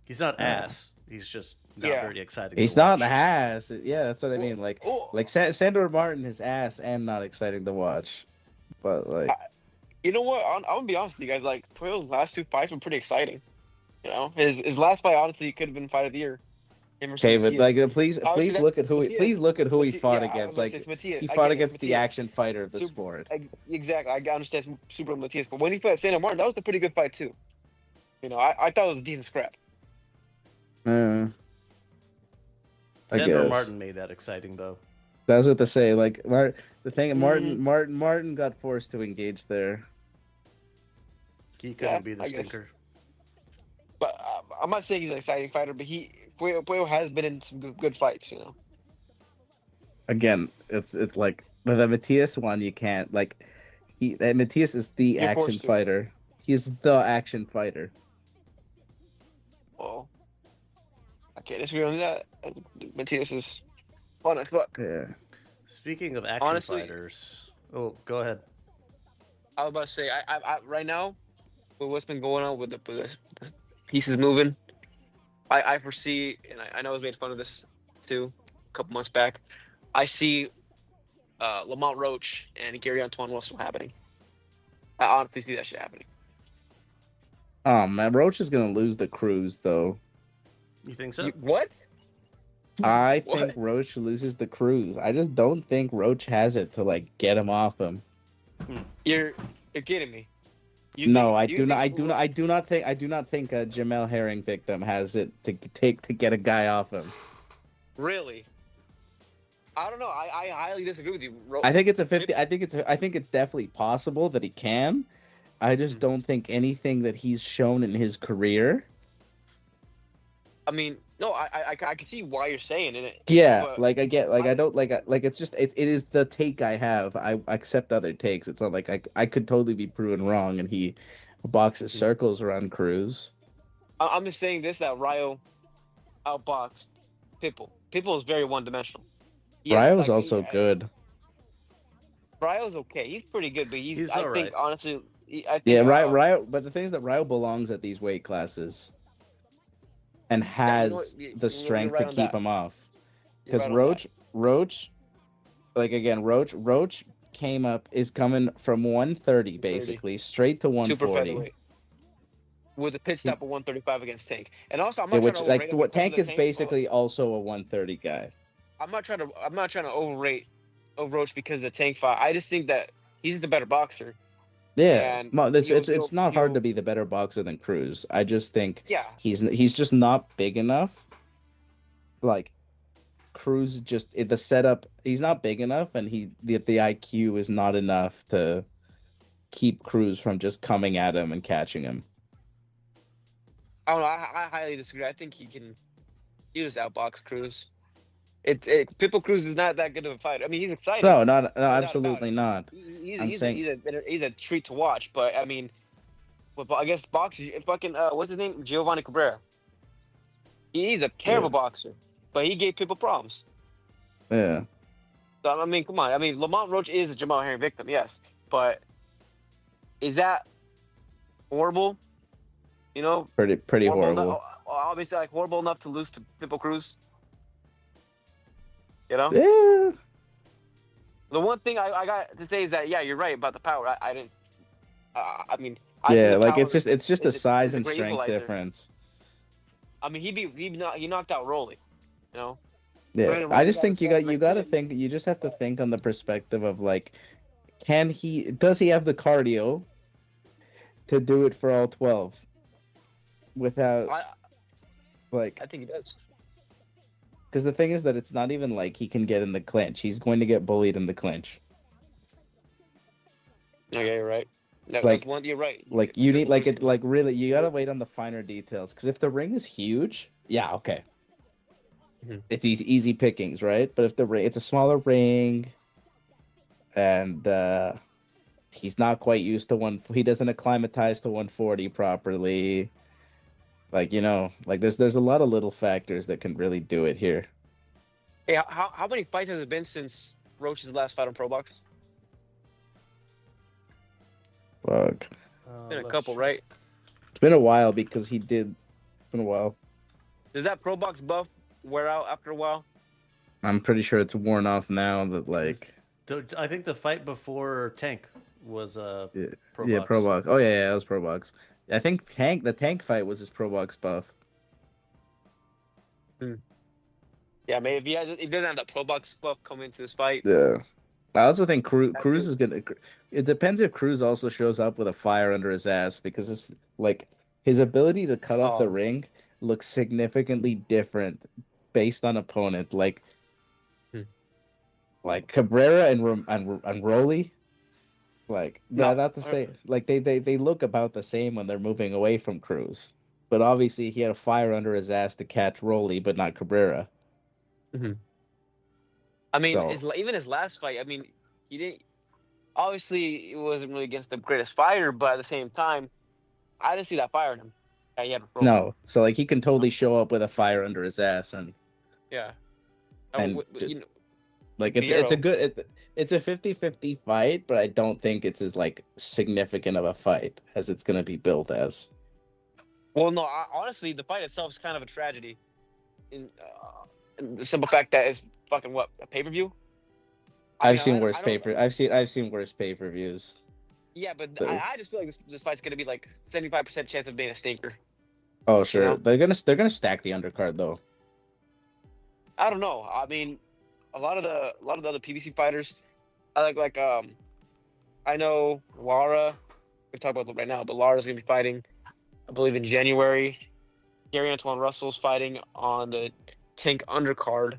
[SPEAKER 6] He's not ass. He's just not
[SPEAKER 7] Yeah.
[SPEAKER 6] very exciting.
[SPEAKER 8] he's
[SPEAKER 6] to
[SPEAKER 8] not
[SPEAKER 6] watch.
[SPEAKER 8] ass. Yeah, that's what I mean.
[SPEAKER 7] Oh,
[SPEAKER 8] Like Sandor Martin is ass and not exciting to watch. But like
[SPEAKER 7] you know what? I'm gonna be honest with you guys. Like Puello's last two fights were pretty exciting. You know, his last fight honestly could have been fight of the year. Him versus
[SPEAKER 8] okay, but
[SPEAKER 7] Matias.
[SPEAKER 8] like please
[SPEAKER 7] Obviously,
[SPEAKER 8] look at who he
[SPEAKER 7] Matias-
[SPEAKER 8] please look at who he
[SPEAKER 7] Matias-
[SPEAKER 8] fought
[SPEAKER 7] yeah, I
[SPEAKER 8] against.
[SPEAKER 7] was gonna
[SPEAKER 8] Like
[SPEAKER 7] say it's Matias.
[SPEAKER 8] he
[SPEAKER 7] I
[SPEAKER 8] fought
[SPEAKER 7] get it,
[SPEAKER 8] against the
[SPEAKER 7] Matias.
[SPEAKER 8] action fighter of the
[SPEAKER 7] Super-
[SPEAKER 8] sport.
[SPEAKER 7] Exactly. I understand Super Matias, but when he fought Sandor Martin, that was a pretty good fight too. You know, I thought it was a decent scrap.
[SPEAKER 8] I
[SPEAKER 6] Sandor
[SPEAKER 8] guess.
[SPEAKER 6] Martin made that exciting though.
[SPEAKER 8] That's what they say. Like the thing,
[SPEAKER 7] Mm-hmm.
[SPEAKER 8] Martin got forced to engage there.
[SPEAKER 6] He couldn't
[SPEAKER 7] Yeah,
[SPEAKER 6] be the
[SPEAKER 7] I guess.
[SPEAKER 6] stinker.
[SPEAKER 7] But I'm not saying he's an exciting fighter, but Puello has been in some good fights. You know.
[SPEAKER 8] Again, it's like the Matias one. You can't like Matias is the
[SPEAKER 7] You're
[SPEAKER 8] action
[SPEAKER 7] forced to.
[SPEAKER 8] fighter. He's the action fighter.
[SPEAKER 7] Well, I can't disagree on that. Matias is fun as fuck.
[SPEAKER 8] Yeah.
[SPEAKER 6] Speaking of action
[SPEAKER 7] Honestly-
[SPEAKER 6] fighters, oh, go ahead.
[SPEAKER 7] I was about to say, I right now, with what's been going on with the pieces moving, I foresee, and I know I was made fun of this too, a couple months back. I see Lamont Roach and Gary Antoine Russell happening. I honestly see that shit happening.
[SPEAKER 8] Oh man, Roach is gonna lose the cruise though.
[SPEAKER 6] You think so?
[SPEAKER 7] What?
[SPEAKER 8] I
[SPEAKER 7] What?
[SPEAKER 8] think Roach loses the cruise. I just don't think Roach has it to like get him off him.
[SPEAKER 7] You're kidding me. You
[SPEAKER 8] No,
[SPEAKER 7] think-
[SPEAKER 8] I
[SPEAKER 7] you
[SPEAKER 8] do not.
[SPEAKER 7] think-
[SPEAKER 8] I do not think a Jamel Herring victim has it to get a guy off him.
[SPEAKER 7] Really? I don't know. I highly disagree with you.
[SPEAKER 8] I think it's a 50. I think it's definitely possible that he can. I just don't think anything that he's shown in his career.
[SPEAKER 7] I mean, no, I can see why you're saying it.
[SPEAKER 8] Yeah,
[SPEAKER 7] But
[SPEAKER 8] like I get, like I
[SPEAKER 7] I-
[SPEAKER 8] don't like it's just it is the take I have. I accept other takes. It's not like I could totally be proven wrong, and he boxes circles around Cruz.
[SPEAKER 7] I'm just saying this, that Ryo outboxed Pitbull. Pitbull is very one-dimensional.
[SPEAKER 8] Ryo's also good.
[SPEAKER 7] Ryo's okay. He's pretty good, but
[SPEAKER 6] He's
[SPEAKER 7] I
[SPEAKER 6] all
[SPEAKER 7] think
[SPEAKER 6] right.
[SPEAKER 7] honestly, I think
[SPEAKER 8] Yeah, Ryo. But the thing is that Ryo belongs at these weight classes, and
[SPEAKER 7] you know
[SPEAKER 8] has
[SPEAKER 7] what, you're
[SPEAKER 8] the strength
[SPEAKER 7] right
[SPEAKER 8] to
[SPEAKER 7] on
[SPEAKER 8] keep
[SPEAKER 7] that.
[SPEAKER 8] him off.
[SPEAKER 7] You're
[SPEAKER 8] Because
[SPEAKER 7] right on that.
[SPEAKER 8] Roach, like again, Roach is coming from 130 basically straight to
[SPEAKER 7] Super
[SPEAKER 8] 140.
[SPEAKER 7] featherweight. With a pit stop of 135 against Tank. And also, I'm
[SPEAKER 8] Yeah,
[SPEAKER 7] not
[SPEAKER 8] which
[SPEAKER 7] trying to
[SPEAKER 8] like
[SPEAKER 7] overrate him
[SPEAKER 8] what
[SPEAKER 7] because
[SPEAKER 8] Tank
[SPEAKER 7] of
[SPEAKER 8] is
[SPEAKER 7] the
[SPEAKER 8] basically also a 130 guy.
[SPEAKER 7] I'm not trying to overrate Roach because of the Tank fight. I just think that he's the better boxer.
[SPEAKER 8] Yeah,
[SPEAKER 7] And
[SPEAKER 8] no, it's
[SPEAKER 7] you'll-
[SPEAKER 8] not hard to
[SPEAKER 7] you'll-
[SPEAKER 8] be the better boxer than Cruz. I just think
[SPEAKER 7] Yeah.
[SPEAKER 8] he's just not big enough. Like Cruz the setup, he's not big enough, and the IQ is not enough to keep Cruz from just coming at him and catching him.
[SPEAKER 7] I don't know. I highly disagree. I think he just outbox Cruz. Pitbull Cruz is not that good of a fighter. I mean, he's exciting.
[SPEAKER 8] No,
[SPEAKER 7] doubt about
[SPEAKER 8] absolutely
[SPEAKER 7] it.
[SPEAKER 8] not.
[SPEAKER 7] He's a treat to watch. But I mean, I guess boxing. Fucking what's his name? Giovanni Cabrera. He's a terrible boxer, but he gave people problems.
[SPEAKER 8] Yeah,
[SPEAKER 7] So I mean, come on. I mean, Lamont Roach is a Jamal Herring victim, yes, but is that horrible? You know,
[SPEAKER 8] pretty horrible.
[SPEAKER 7] Obviously, like horrible enough to lose to Pitbull Cruz. You know,
[SPEAKER 8] Yeah,
[SPEAKER 7] the one thing I got to say is that you're right about the power. I didn't. I mean, I think
[SPEAKER 8] yeah,
[SPEAKER 7] the
[SPEAKER 8] like
[SPEAKER 7] power
[SPEAKER 8] it's just a
[SPEAKER 7] is
[SPEAKER 8] size
[SPEAKER 7] a
[SPEAKER 8] and
[SPEAKER 7] great
[SPEAKER 8] strength
[SPEAKER 7] equalizer.
[SPEAKER 8] difference.
[SPEAKER 7] I mean, he knocked out Rolly. You know.
[SPEAKER 8] Yeah,
[SPEAKER 7] Brandon
[SPEAKER 8] I
[SPEAKER 7] Royce
[SPEAKER 8] just
[SPEAKER 7] got
[SPEAKER 8] think
[SPEAKER 7] a
[SPEAKER 8] you
[SPEAKER 7] strike
[SPEAKER 8] got to
[SPEAKER 7] too.
[SPEAKER 8] think. You just have to think on the perspective of like, does he have the cardio to do it for all 12 without like?
[SPEAKER 7] I think he does.
[SPEAKER 8] Because the thing is that it's not even like he can get in the clinch. He's going to get bullied in the clinch.
[SPEAKER 7] Okay, you're right.
[SPEAKER 8] Like-
[SPEAKER 7] That's one. You're right.
[SPEAKER 8] Like you need really you gotta wait on the finer details. Because if the ring is huge, yeah, okay,
[SPEAKER 7] Mhm.
[SPEAKER 8] it's easy pickings, right? But if it's a smaller ring, and he's not quite used to he doesn't acclimatize to 140 properly. Like like there's a lot of little factors that can really do it here.
[SPEAKER 7] Hey, how many fights has it been since Roach's last fight on Pro Box?
[SPEAKER 8] Fuck,
[SPEAKER 7] Been a couple, right?
[SPEAKER 8] it's been a while because it's been a while.
[SPEAKER 7] Does that Pro Box buff wear out after a while?
[SPEAKER 8] I'm pretty sure it's worn off now. That like
[SPEAKER 6] I think the fight before Tank was Pro
[SPEAKER 8] yeah,
[SPEAKER 6] Box.
[SPEAKER 8] Pro Box. Oh yeah, that was Pro Box. I think the Tank fight was his Pro Box buff.
[SPEAKER 7] Yeah, maybe if he doesn't have that Pro Box buff coming into this fight.
[SPEAKER 8] Yeah. I also think Cruz is gonna. It depends if Cruz also shows up with a fire under his ass because it's like his ability to cut off the
[SPEAKER 7] Oh.
[SPEAKER 8] ring looks significantly different based on opponent. Like Cabrera and Rolly. Like
[SPEAKER 7] No,
[SPEAKER 8] not to say like they look about the same when they're moving away from Cruz, but obviously he had a fire under his ass to catch Rolly, but not Cabrera.
[SPEAKER 7] I mean,
[SPEAKER 8] So-
[SPEAKER 7] even his last fight. I mean, he didn't. Obviously, it wasn't really against the greatest fighter, but at the same time, I didn't see that fire in him. Yeah, he had a Pro Box.
[SPEAKER 8] No, so like he can totally show up with a fire under his ass and.
[SPEAKER 7] Yeah.
[SPEAKER 8] And
[SPEAKER 7] You know,
[SPEAKER 8] Like it's a
[SPEAKER 7] Fierro.
[SPEAKER 8] good it's a 50-50 fight, but I don't think it's as like significant of a fight as it's gonna be built as.
[SPEAKER 7] well, no. Honestly, the fight itself is kind of a tragedy. In the simple fact that it's fucking what, a pay-per-view.
[SPEAKER 8] I've seen worse pay-per-views.
[SPEAKER 7] Yeah, but
[SPEAKER 8] But-
[SPEAKER 7] I just feel like this fight's gonna be like 75% chance of being a stinker.
[SPEAKER 8] Oh sure,
[SPEAKER 7] know?
[SPEAKER 8] they're gonna stack the undercard though.
[SPEAKER 7] I don't know. I mean, a lot of the other PBC fighters, I I know Lara. We talk about it right now, but Lara's gonna be fighting, I believe, in January. Gary Antoine Russell's fighting on the Tank undercard.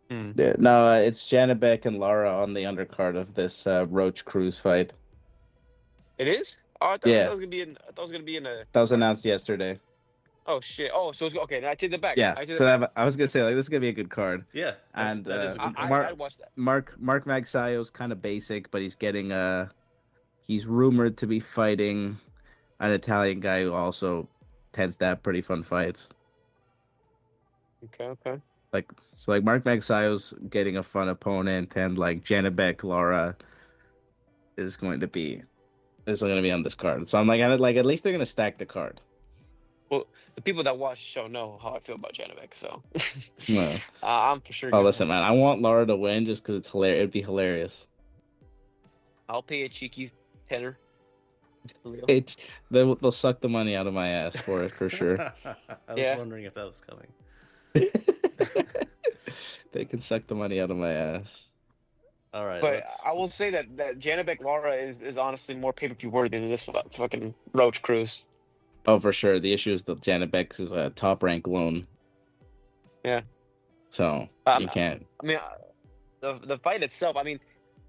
[SPEAKER 8] Yeah, no, it's Janabek and Lara on the undercard of this Roach Cruz fight.
[SPEAKER 7] It is? Oh, I thought
[SPEAKER 8] Yeah.
[SPEAKER 7] it was gonna be in. I thought it was gonna be in a.
[SPEAKER 8] That was announced yesterday.
[SPEAKER 7] Oh shit! Oh, so it's okay. Now I take that back.
[SPEAKER 8] Yeah,
[SPEAKER 7] I take
[SPEAKER 8] so
[SPEAKER 7] that back.
[SPEAKER 8] I was gonna say like this is gonna be a good card.
[SPEAKER 6] Yeah,
[SPEAKER 8] And,
[SPEAKER 6] that is a good card.
[SPEAKER 7] I'd watch that.
[SPEAKER 8] Mark Magsayo's kind of basic, but he's getting he's rumored to be fighting an Italian guy who also tends to have pretty fun fights.
[SPEAKER 7] Okay.
[SPEAKER 8] Like Mark Magsayo's getting a fun opponent, and like Janabek Lara is going to be on this card. So I'm like at least they're gonna stack the card.
[SPEAKER 7] The people that watch the show know how I feel about Janovic, so
[SPEAKER 8] No.
[SPEAKER 7] I'm for sure.
[SPEAKER 8] Oh,
[SPEAKER 7] gonna
[SPEAKER 8] listen,
[SPEAKER 7] win.
[SPEAKER 8] man, I want Lara to win just because it's hilarious. It'd be hilarious.
[SPEAKER 7] I'll pay a cheeky tenner. Leo.
[SPEAKER 8] They'll suck the money out of my ass for it for sure.
[SPEAKER 6] I was
[SPEAKER 7] Yeah.
[SPEAKER 6] wondering if that was coming.
[SPEAKER 8] They can suck the money out of my ass.
[SPEAKER 6] All right.
[SPEAKER 7] But
[SPEAKER 6] let's-
[SPEAKER 7] I will say that Janabek Lara is honestly more pay-per-view worthy than this fucking Roach Cruz.
[SPEAKER 8] Oh, for sure. The issue is that Janet Bex is a top rank loan.
[SPEAKER 7] Yeah.
[SPEAKER 8] So you
[SPEAKER 7] Um,
[SPEAKER 8] can't.
[SPEAKER 7] I mean, the fight itself. I mean,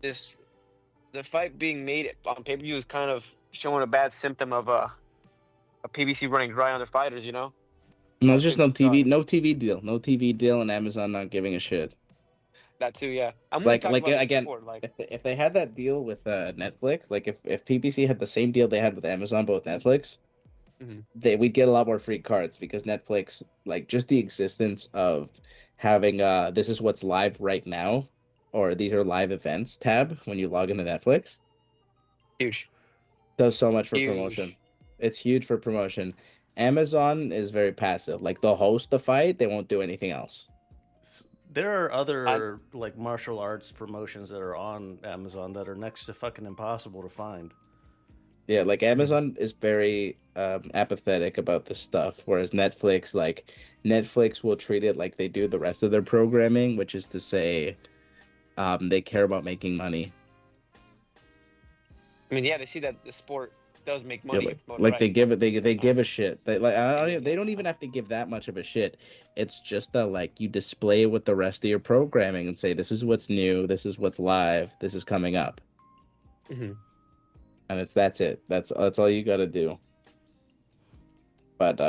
[SPEAKER 7] the fight being made on pay-per-view is kind of showing a bad symptom of a PBC running dry on their fighters. You know.
[SPEAKER 8] No, it's just no TV,
[SPEAKER 7] God.
[SPEAKER 8] no TV deal, no TV deal, and Amazon not giving a shit.
[SPEAKER 7] That too, yeah. I'm
[SPEAKER 8] Like
[SPEAKER 7] talking about this
[SPEAKER 8] again,
[SPEAKER 7] before, like
[SPEAKER 8] if they had that deal with Netflix, like if PBC had the same deal they had with Amazon, but with Netflix,
[SPEAKER 7] Mhm.
[SPEAKER 8] we'd get a lot more free cards because Netflix, like just the existence of having this is what's live right now, or these are live events tab when you log into Netflix
[SPEAKER 7] huge.
[SPEAKER 8] does so much for
[SPEAKER 7] Huge.
[SPEAKER 8] promotion. It's huge for promotion. Amazon is very passive. Like they'll host the fight, they won't do anything else.
[SPEAKER 6] There are other like martial arts promotions that are on Amazon that are next to fucking impossible to find.
[SPEAKER 8] Yeah, like Amazon is very apathetic about this stuff, whereas Netflix will treat it like they do the rest of their programming, which is to say, they care about making money.
[SPEAKER 7] I mean, yeah, they see that the sport does make
[SPEAKER 8] Yeah,
[SPEAKER 7] money.
[SPEAKER 8] like,
[SPEAKER 7] but
[SPEAKER 8] like
[SPEAKER 7] right.
[SPEAKER 8] they give a shit. They they don't even have to give that much of a shit. It's just that like you display it with the rest of your programming and say this is what's new, this is what's live, this is coming up,
[SPEAKER 7] Mhm.
[SPEAKER 8] and that's it. That's all you got to do. But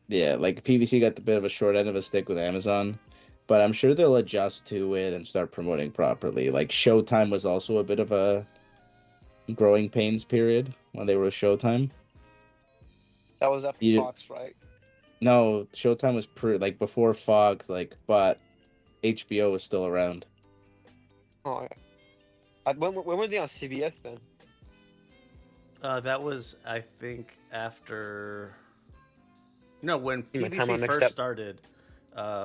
[SPEAKER 8] yeah, like PVC got the bit of a short end of a stick with Amazon, but I'm sure they'll adjust to it and start promoting properly. Like Showtime was also a bit of a growing pains period when they were with Showtime.
[SPEAKER 7] That was after
[SPEAKER 8] You-
[SPEAKER 7] Fox, right?
[SPEAKER 8] No, Showtime was like before Fox, like, but HBO was still around.
[SPEAKER 7] Oh, yeah. When were they on CBS then?
[SPEAKER 6] That was, I think, after. No, when
[SPEAKER 7] You might time
[SPEAKER 6] PBC
[SPEAKER 7] on Next
[SPEAKER 6] first
[SPEAKER 7] Step.
[SPEAKER 6] started,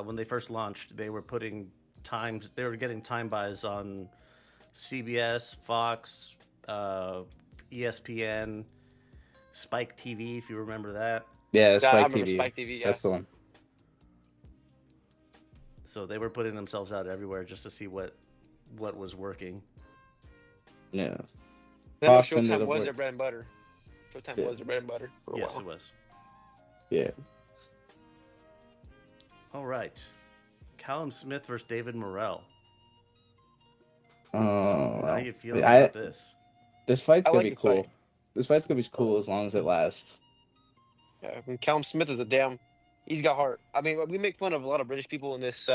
[SPEAKER 6] when they first launched, they were putting times. They were getting time buys on CBS, Fox, ESPN, Spike TV, if you remember that.
[SPEAKER 8] Yeah,
[SPEAKER 7] Yeah, I
[SPEAKER 8] Spike
[SPEAKER 7] remember
[SPEAKER 8] TV.
[SPEAKER 7] Spike TV. Yeah.
[SPEAKER 8] That's the one.
[SPEAKER 6] So they were putting themselves out everywhere just to see what was working.
[SPEAKER 8] Yeah.
[SPEAKER 7] Then
[SPEAKER 8] Fox ended
[SPEAKER 7] Showtime
[SPEAKER 8] up
[SPEAKER 7] was
[SPEAKER 8] work-
[SPEAKER 7] their bread and butter. Showtime
[SPEAKER 8] Yeah.
[SPEAKER 7] was their bread and butter for a
[SPEAKER 6] Yes,
[SPEAKER 7] while.
[SPEAKER 6] it was.
[SPEAKER 8] Yeah.
[SPEAKER 6] All right. Callum Smith versus David Morrell.
[SPEAKER 8] Oh,
[SPEAKER 6] How
[SPEAKER 8] well.
[SPEAKER 6] are you feeling
[SPEAKER 8] I-
[SPEAKER 6] about this?
[SPEAKER 8] This fight's
[SPEAKER 7] I
[SPEAKER 8] gonna
[SPEAKER 7] like
[SPEAKER 8] be
[SPEAKER 7] this
[SPEAKER 8] cool.
[SPEAKER 7] fight.
[SPEAKER 8] This fight's gonna be cool as long as it lasts.
[SPEAKER 7] Yeah, I mean, Callum Smith is he's got heart. I mean, we make fun of a lot of British people in this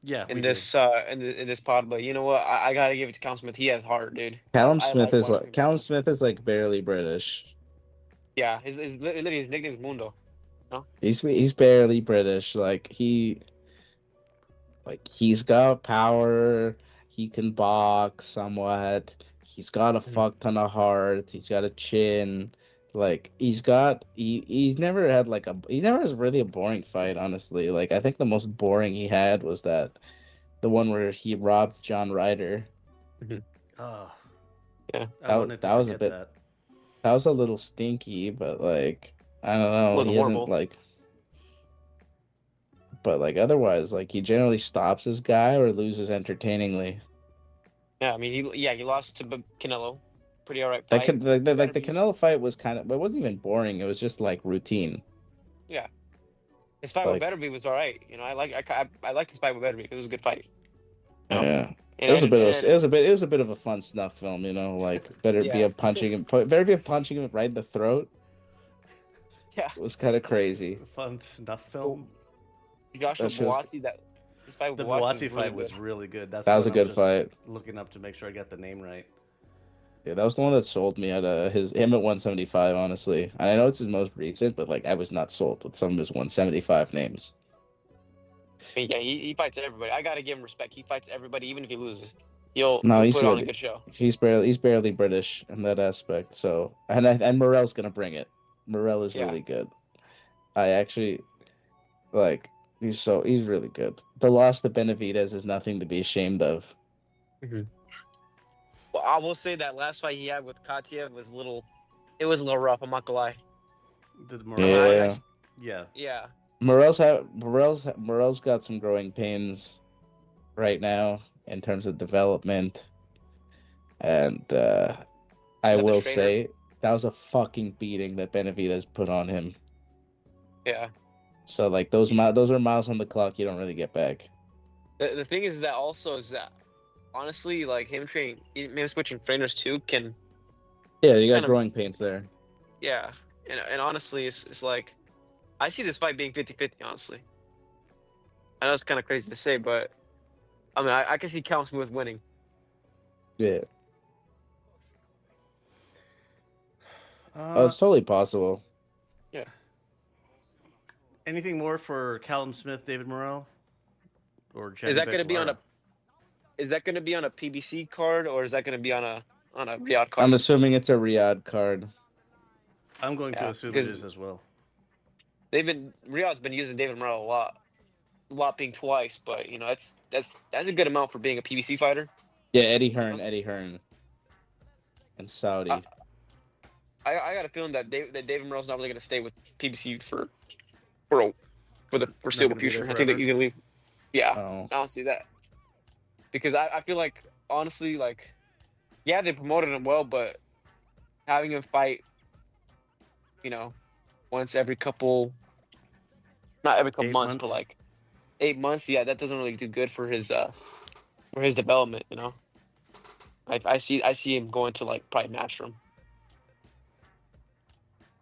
[SPEAKER 6] Yeah,
[SPEAKER 7] in
[SPEAKER 6] we
[SPEAKER 7] this in this pod, but you know what? I gotta give it to Callum Smith. He has heart, dude.
[SPEAKER 8] Callum
[SPEAKER 7] I
[SPEAKER 8] Smith
[SPEAKER 7] like
[SPEAKER 8] is
[SPEAKER 7] watching him.
[SPEAKER 8] Callum Smith is like barely British.
[SPEAKER 7] Yeah, his nickname is Mundo.
[SPEAKER 8] He's barely British. He's got power. He can box somewhat. He's got a fuck ton of heart. He's got a chin. Like he's never had he never has really a boring fight, honestly. Like I think the most boring he had was the one where he robbed John Ryder.
[SPEAKER 6] Oh,
[SPEAKER 7] Yeah.
[SPEAKER 6] I wanted to
[SPEAKER 8] that was a
[SPEAKER 6] forget
[SPEAKER 8] bit-
[SPEAKER 6] that.
[SPEAKER 8] That was a little stinky, but like I don't know.
[SPEAKER 7] Was
[SPEAKER 8] He hasn't
[SPEAKER 7] horrible.
[SPEAKER 8] but otherwise, he generally stops his guy or loses entertainingly.
[SPEAKER 7] Yeah, I mean, he lost to Canelo. Pretty alright
[SPEAKER 8] Like
[SPEAKER 7] fight.
[SPEAKER 8] the
[SPEAKER 7] Better
[SPEAKER 8] the
[SPEAKER 7] be-
[SPEAKER 8] Canelo fight was kind of, but it wasn't even boring. It was just routine.
[SPEAKER 7] His fight
[SPEAKER 8] like-
[SPEAKER 7] with Betterby was alright. You know, I liked his fight with Betterby. It was a good fight. Yeah.
[SPEAKER 8] Yeah,
[SPEAKER 7] And
[SPEAKER 8] it was a bit
[SPEAKER 7] and-
[SPEAKER 8] of it was a bit of a fun snuff film. You know, better be
[SPEAKER 7] Yeah.
[SPEAKER 8] punching him right in the throat.
[SPEAKER 7] Yeah.
[SPEAKER 8] It was kind of crazy.
[SPEAKER 6] Fun snuff film.
[SPEAKER 7] Joshua
[SPEAKER 8] That show's-
[SPEAKER 7] Buatsi, his fight with
[SPEAKER 6] The
[SPEAKER 7] Buatsi
[SPEAKER 6] Buatsi
[SPEAKER 7] was
[SPEAKER 6] fight
[SPEAKER 7] really
[SPEAKER 6] was
[SPEAKER 7] good.
[SPEAKER 6] really good. That's
[SPEAKER 8] That was a
[SPEAKER 6] what I
[SPEAKER 8] good
[SPEAKER 6] just
[SPEAKER 8] fight.
[SPEAKER 6] Looking up to make sure I got the name right.
[SPEAKER 8] Yeah, that was the one that sold me at him at 175. Honestly, and I know it's his most recent, but I was not sold with some of his 175 names.
[SPEAKER 7] I mean, yeah, he fights everybody. I gotta give him respect. He fights everybody, even if he loses. He'll
[SPEAKER 8] He's
[SPEAKER 7] put on a
[SPEAKER 8] good.
[SPEAKER 7] good show.
[SPEAKER 8] He's barely British in that aspect. So and Morrell's gonna bring it. Morrell is
[SPEAKER 7] Yeah.
[SPEAKER 8] really good. I actually he's really good. The loss to Benavidez is nothing to be ashamed of.
[SPEAKER 7] Well, I will say that last fight he had with Katiev was it was a little rough. I'm not gonna lie.
[SPEAKER 6] The
[SPEAKER 8] Yeah.
[SPEAKER 6] Yeah.
[SPEAKER 7] Yeah.
[SPEAKER 8] Morel's got some growing pains right now in terms of development, and I
[SPEAKER 7] the
[SPEAKER 8] will
[SPEAKER 7] trainer?
[SPEAKER 8] say that was a fucking beating that Benavidez put on him.
[SPEAKER 7] Yeah.
[SPEAKER 8] So like those are miles on the clock you don't really get back.
[SPEAKER 7] The thing is that also is that honestly, like him switching trainers too can
[SPEAKER 8] Yeah, you got
[SPEAKER 7] Kind of-
[SPEAKER 8] growing pains there.
[SPEAKER 7] yeah. And honestly, it's like I see this fight being 50-50. Honestly, I know it's kind of crazy to say, but I mean I can see Callum Smith winning.
[SPEAKER 8] Yeah, it's totally possible.
[SPEAKER 6] Anything more for Callum Smith, David Morrell, or
[SPEAKER 7] Is that
[SPEAKER 6] Janibek
[SPEAKER 7] going to be on
[SPEAKER 6] Lara?
[SPEAKER 7] Is that going to be on a PBC card or is that going to be on a Riyadh card?
[SPEAKER 8] I'm assuming it's a Riyadh card.
[SPEAKER 6] I'm going to
[SPEAKER 7] Yeah,
[SPEAKER 6] assume it
[SPEAKER 7] because-
[SPEAKER 6] is as well.
[SPEAKER 7] Riyadh's been using David Morrell a lot being twice, but you know that's a good amount for being a PBC fighter.
[SPEAKER 8] Yeah, Eddie Hearn, and Saudi.
[SPEAKER 7] I got a feeling that David Morrell's not really going to stay with PBC for the foreseeable
[SPEAKER 6] gonna be there
[SPEAKER 7] future. I think that
[SPEAKER 6] forever?
[SPEAKER 7] he's going to leave. Yeah,
[SPEAKER 8] Oh,
[SPEAKER 7] I don't see that because I feel like honestly like yeah they promoted him well, but having him fight, you know, once every couple, not every couple
[SPEAKER 6] 8
[SPEAKER 7] months, but
[SPEAKER 6] months?
[SPEAKER 7] like 8 months, yeah, that doesn't really do good for his development, you know. I see him going to like probably Matchroom.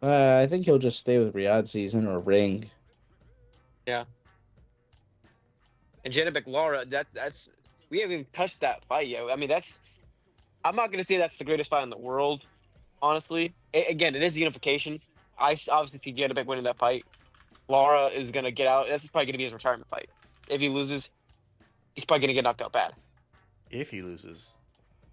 [SPEAKER 8] I think he'll just stay with Riyadh season or Ring.
[SPEAKER 7] And Janibek Lara, that's we haven't even touched that fight yet. I mean, I'm not gonna say that's the greatest fight in the world, honestly. Again, it is unification. I obviously see Janibek winning that fight. Lara is gonna get out. This is probably gonna be his retirement fight. If he loses, he's probably gonna get knocked out bad.
[SPEAKER 6] If he loses,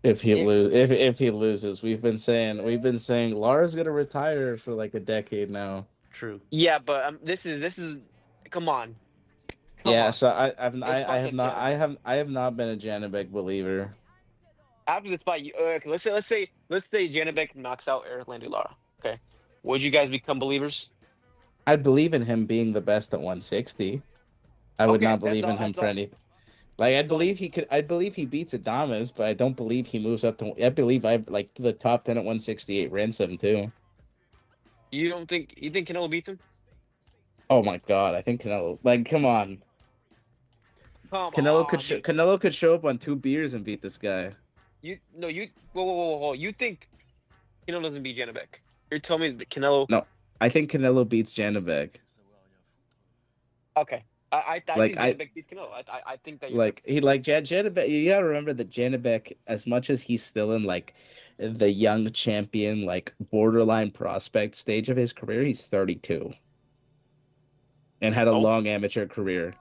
[SPEAKER 8] If he
[SPEAKER 7] Yeah.
[SPEAKER 8] if he loses, we've been saying Lara's gonna retire for like a decade now.
[SPEAKER 6] true.
[SPEAKER 7] Yeah, but this is come on. Come
[SPEAKER 8] Yeah,
[SPEAKER 7] on.
[SPEAKER 8] so I
[SPEAKER 7] fucking
[SPEAKER 8] have not been a Janibek believer.
[SPEAKER 7] After this fight, okay, let's say Janibek knocks out Erislandy Lara. Okay, would you guys become believers?
[SPEAKER 8] I'd believe in him being the best at 160. I would
[SPEAKER 7] Okay,
[SPEAKER 8] not
[SPEAKER 7] that's
[SPEAKER 8] believe in
[SPEAKER 7] all-
[SPEAKER 8] him
[SPEAKER 7] that's
[SPEAKER 8] for
[SPEAKER 7] all.
[SPEAKER 8] anything. Like I'd
[SPEAKER 7] That's all-
[SPEAKER 8] believe he could. I'd believe he beats Adamas, but I don't believe he moves up to. I believe I like the top 10 at 168 ransom too.
[SPEAKER 7] You think Canelo beats him?
[SPEAKER 8] Oh my god, I think Canelo. Like, come on,
[SPEAKER 7] Come
[SPEAKER 8] Canelo
[SPEAKER 7] on,
[SPEAKER 8] could
[SPEAKER 7] dude.
[SPEAKER 8] Canelo could show up on 2 beers and beat this guy.
[SPEAKER 7] Whoa. You think Canelo doesn't beat Janibek? You're telling me that Canelo?
[SPEAKER 8] No. I think Canelo beats Janibek.
[SPEAKER 7] Okay. I
[SPEAKER 8] Like,
[SPEAKER 7] think Janibek beats Canelo. I think that you're
[SPEAKER 8] Like Janibek. You gotta remember that Janibek, as much as he's still in like the young champion, like borderline prospect stage of his career, he's 32 and had a
[SPEAKER 7] Oh.
[SPEAKER 8] long amateur career.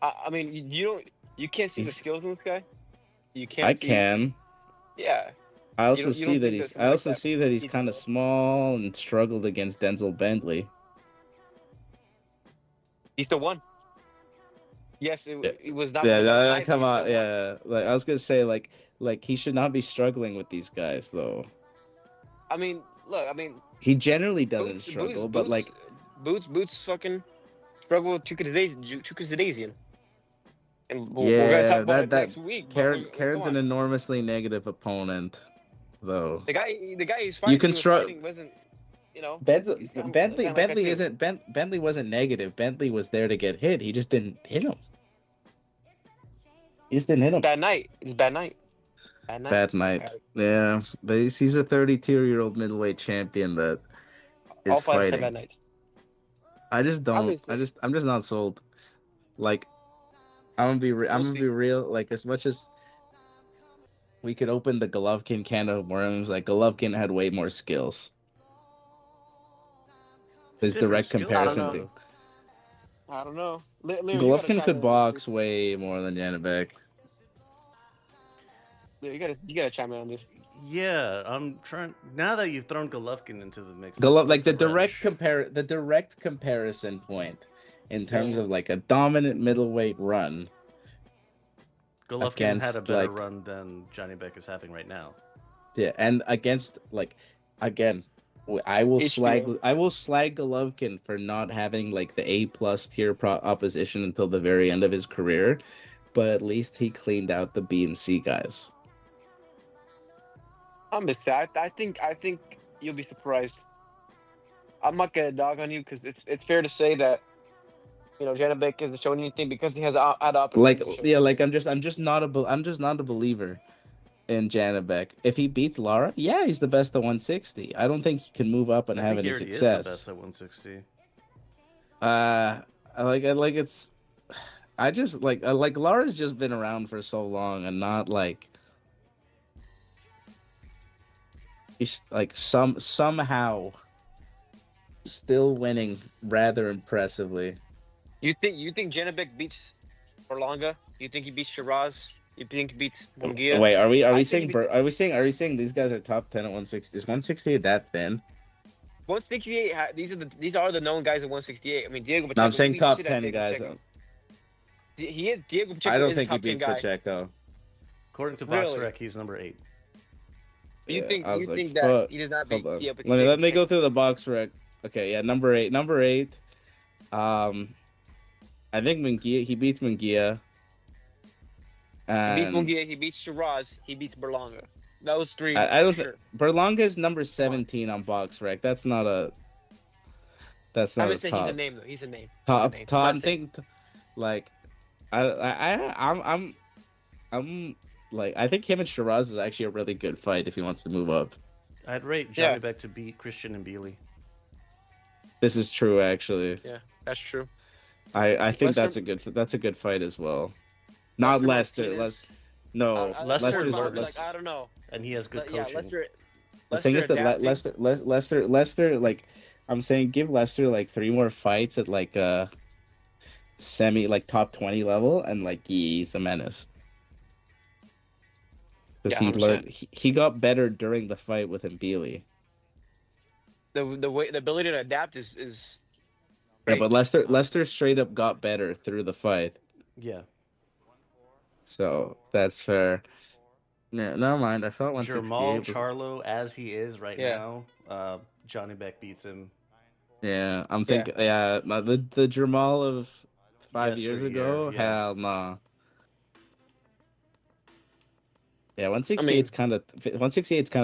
[SPEAKER 7] I mean, you can't see the
[SPEAKER 8] He's-
[SPEAKER 7] skills in this guy. You can't.
[SPEAKER 8] I
[SPEAKER 7] see-
[SPEAKER 8] can.
[SPEAKER 7] Yeah.
[SPEAKER 8] I also
[SPEAKER 7] don't- you
[SPEAKER 8] see
[SPEAKER 7] don't
[SPEAKER 8] that
[SPEAKER 7] think
[SPEAKER 8] he's.
[SPEAKER 7] that
[SPEAKER 8] I also
[SPEAKER 7] somebody like
[SPEAKER 8] see that he's
[SPEAKER 7] he's-
[SPEAKER 8] kind of small and struggled against Denzel Bentley.
[SPEAKER 7] He's the one. Yes, it was not.
[SPEAKER 8] Yeah,
[SPEAKER 7] the best fight,
[SPEAKER 8] come
[SPEAKER 7] but
[SPEAKER 8] on,
[SPEAKER 7] he's still one.
[SPEAKER 8] yeah. Like I was gonna say, like he should not be struggling with these guys though.
[SPEAKER 7] I mean, look. I mean,
[SPEAKER 8] He generally doesn't
[SPEAKER 7] Boots,
[SPEAKER 8] struggle,
[SPEAKER 7] Boots,
[SPEAKER 8] but like
[SPEAKER 7] Boots fucking struggle with Chukwueze. And we're gonna talk about it
[SPEAKER 8] that
[SPEAKER 7] next week. but
[SPEAKER 8] Karen's
[SPEAKER 7] go
[SPEAKER 8] an
[SPEAKER 7] on.
[SPEAKER 8] enormously negative opponent, though.
[SPEAKER 7] The guy he's fighting.
[SPEAKER 8] can
[SPEAKER 7] he was
[SPEAKER 8] struggle-
[SPEAKER 7] fighting wasn't, you know.
[SPEAKER 8] Bentley
[SPEAKER 7] he's kinda like that
[SPEAKER 8] Bentley
[SPEAKER 7] too.
[SPEAKER 8] isn't Bentley wasn't negative. Bentley was there to get hit. He just didn't hit him. He just didn't hit him.
[SPEAKER 7] Bad night. It's bad night. Bad night.
[SPEAKER 8] Bad night. Yeah, but he's a 32-year-old middleweight champion that is
[SPEAKER 7] All fighters have
[SPEAKER 8] fighting.
[SPEAKER 7] bad nights.
[SPEAKER 8] I just don't.
[SPEAKER 7] Obviously.
[SPEAKER 8] I'm just not sold. Like, I'm gonna be
[SPEAKER 7] We'll see.
[SPEAKER 8] real. Like, as much as we could open the Golovkin can of worms, like Golovkin had way more skills. There's
[SPEAKER 6] Different
[SPEAKER 8] direct
[SPEAKER 6] skills.
[SPEAKER 8] comparison.
[SPEAKER 7] I don't know. I don't know. Leon, you gotta
[SPEAKER 8] Golovkin
[SPEAKER 7] chime
[SPEAKER 8] could
[SPEAKER 7] in on
[SPEAKER 8] box
[SPEAKER 7] this.
[SPEAKER 8] way more than Janibek.
[SPEAKER 7] Leon, you gotta chime in on this.
[SPEAKER 6] Yeah, I'm trying. Now that you've thrown Golovkin into the mix,
[SPEAKER 8] Like the
[SPEAKER 6] it's a
[SPEAKER 8] direct
[SPEAKER 6] wrench.
[SPEAKER 8] the direct comparison point in terms
[SPEAKER 7] Yeah.
[SPEAKER 8] of like a dominant middleweight run.
[SPEAKER 6] Golovkin had a
[SPEAKER 8] against,
[SPEAKER 6] better
[SPEAKER 8] like-
[SPEAKER 6] run than Johnny Beck is having right now.
[SPEAKER 8] Yeah, and against like again, I will
[SPEAKER 7] HBO.
[SPEAKER 8] slag Golovkin for not having like the A+ tier opposition until the very end of his career, but at least he cleaned out the B and C guys.
[SPEAKER 7] I'm just sad. I think you'll be surprised. I'm not gonna dog on you because it's fair to say that Janabek isn't showing anything because he has had opportunity.
[SPEAKER 8] Like
[SPEAKER 7] to show
[SPEAKER 8] yeah, like I'm just not a believer in Janabek. If he beats Lara, yeah, he's the best at 160. I don't think he can move up and
[SPEAKER 6] I
[SPEAKER 8] have
[SPEAKER 6] think he
[SPEAKER 8] any
[SPEAKER 6] already
[SPEAKER 8] success.
[SPEAKER 6] is the best at 160.
[SPEAKER 8] I just like Lara's just been around for so long and not like he's like somehow still winning rather impressively.
[SPEAKER 7] You think Janabek beats Berlanga? You think he beats Shiraz? You think he beats Munguia?
[SPEAKER 8] Wait, are we
[SPEAKER 7] I think
[SPEAKER 8] saying
[SPEAKER 7] he beats-
[SPEAKER 8] are we saying these guys are top 10 at 160? Is 168 that thin?
[SPEAKER 7] 168. These are the known guys at 168. I mean, Diego Pacheco.
[SPEAKER 8] No, I'm saying
[SPEAKER 7] we
[SPEAKER 8] top
[SPEAKER 7] see that
[SPEAKER 8] 10
[SPEAKER 7] Diego
[SPEAKER 8] guys.
[SPEAKER 7] Pacheco. He is Diego Pacheco.
[SPEAKER 8] I don't
[SPEAKER 7] is
[SPEAKER 8] think
[SPEAKER 7] a
[SPEAKER 8] he
[SPEAKER 7] top 10
[SPEAKER 8] beats
[SPEAKER 7] guy.
[SPEAKER 8] Pacheco.
[SPEAKER 6] According to
[SPEAKER 7] Really?
[SPEAKER 6] BoxRec, he's number 8.
[SPEAKER 7] You
[SPEAKER 8] Yeah,
[SPEAKER 7] think
[SPEAKER 8] I was like,
[SPEAKER 7] that
[SPEAKER 8] fuck.
[SPEAKER 7] he does not beat
[SPEAKER 8] Hold on.
[SPEAKER 7] Diego
[SPEAKER 8] Let me go
[SPEAKER 7] Pacheco?
[SPEAKER 8] through the box rec. Okay, yeah, number eight. I think Munguia. He beats Munguia.
[SPEAKER 7] He beats
[SPEAKER 8] And
[SPEAKER 7] Munguia. He beats Shiraz. He beats Berlanga. Those three.
[SPEAKER 8] I don't
[SPEAKER 7] for
[SPEAKER 8] think Berlanga's number 17 on box rec. That's not a. That's
[SPEAKER 7] I'm
[SPEAKER 8] not a
[SPEAKER 7] just saying
[SPEAKER 8] top.
[SPEAKER 7] he's a name though. He's a name.
[SPEAKER 8] Top.
[SPEAKER 7] He's a name.
[SPEAKER 8] Top.
[SPEAKER 7] I'm
[SPEAKER 8] I
[SPEAKER 7] not saying-
[SPEAKER 8] think, like, I'm like I think him and Shiraz is actually a really good fight if he wants to move up.
[SPEAKER 6] I'd rate Johnny
[SPEAKER 7] Yeah.
[SPEAKER 6] Beck to beat Christian and Bealey.
[SPEAKER 8] This is true, actually.
[SPEAKER 7] That's true.
[SPEAKER 8] I think
[SPEAKER 7] Lester-
[SPEAKER 8] that's a good fight as well. Not Lester.
[SPEAKER 7] Martinez.
[SPEAKER 8] No,
[SPEAKER 6] Lester
[SPEAKER 7] Lester
[SPEAKER 6] is
[SPEAKER 7] might
[SPEAKER 6] our
[SPEAKER 7] be
[SPEAKER 6] best.
[SPEAKER 7] like, I don't know.
[SPEAKER 6] And he has good
[SPEAKER 7] Yeah,
[SPEAKER 6] coaching.
[SPEAKER 8] The thing is that
[SPEAKER 7] adapting.
[SPEAKER 8] Lester, like, I'm saying, give Lester like 3 more fights at like like top 20 level, and like he's a menace. Because
[SPEAKER 7] Yeah,
[SPEAKER 8] he
[SPEAKER 7] 100%.
[SPEAKER 8] learned, he got better during the fight with Mbili.
[SPEAKER 7] The ability to adapt is
[SPEAKER 8] Yeah,
[SPEAKER 7] great.
[SPEAKER 8] but Lester straight up got better through the fight,
[SPEAKER 6] Yeah.
[SPEAKER 8] so that's fair. Yeah, never mind. I felt
[SPEAKER 6] Jamal
[SPEAKER 8] 168 was...
[SPEAKER 6] Charlo, as he is right
[SPEAKER 7] Yeah.
[SPEAKER 6] now, Johnny Beck beats him.
[SPEAKER 8] Yeah, I'm thinking. Yeah, the Jamal of 5 years
[SPEAKER 6] Yesteryear,
[SPEAKER 8] ago.
[SPEAKER 6] yeah.
[SPEAKER 8] Hell no. Yeah, 168's kind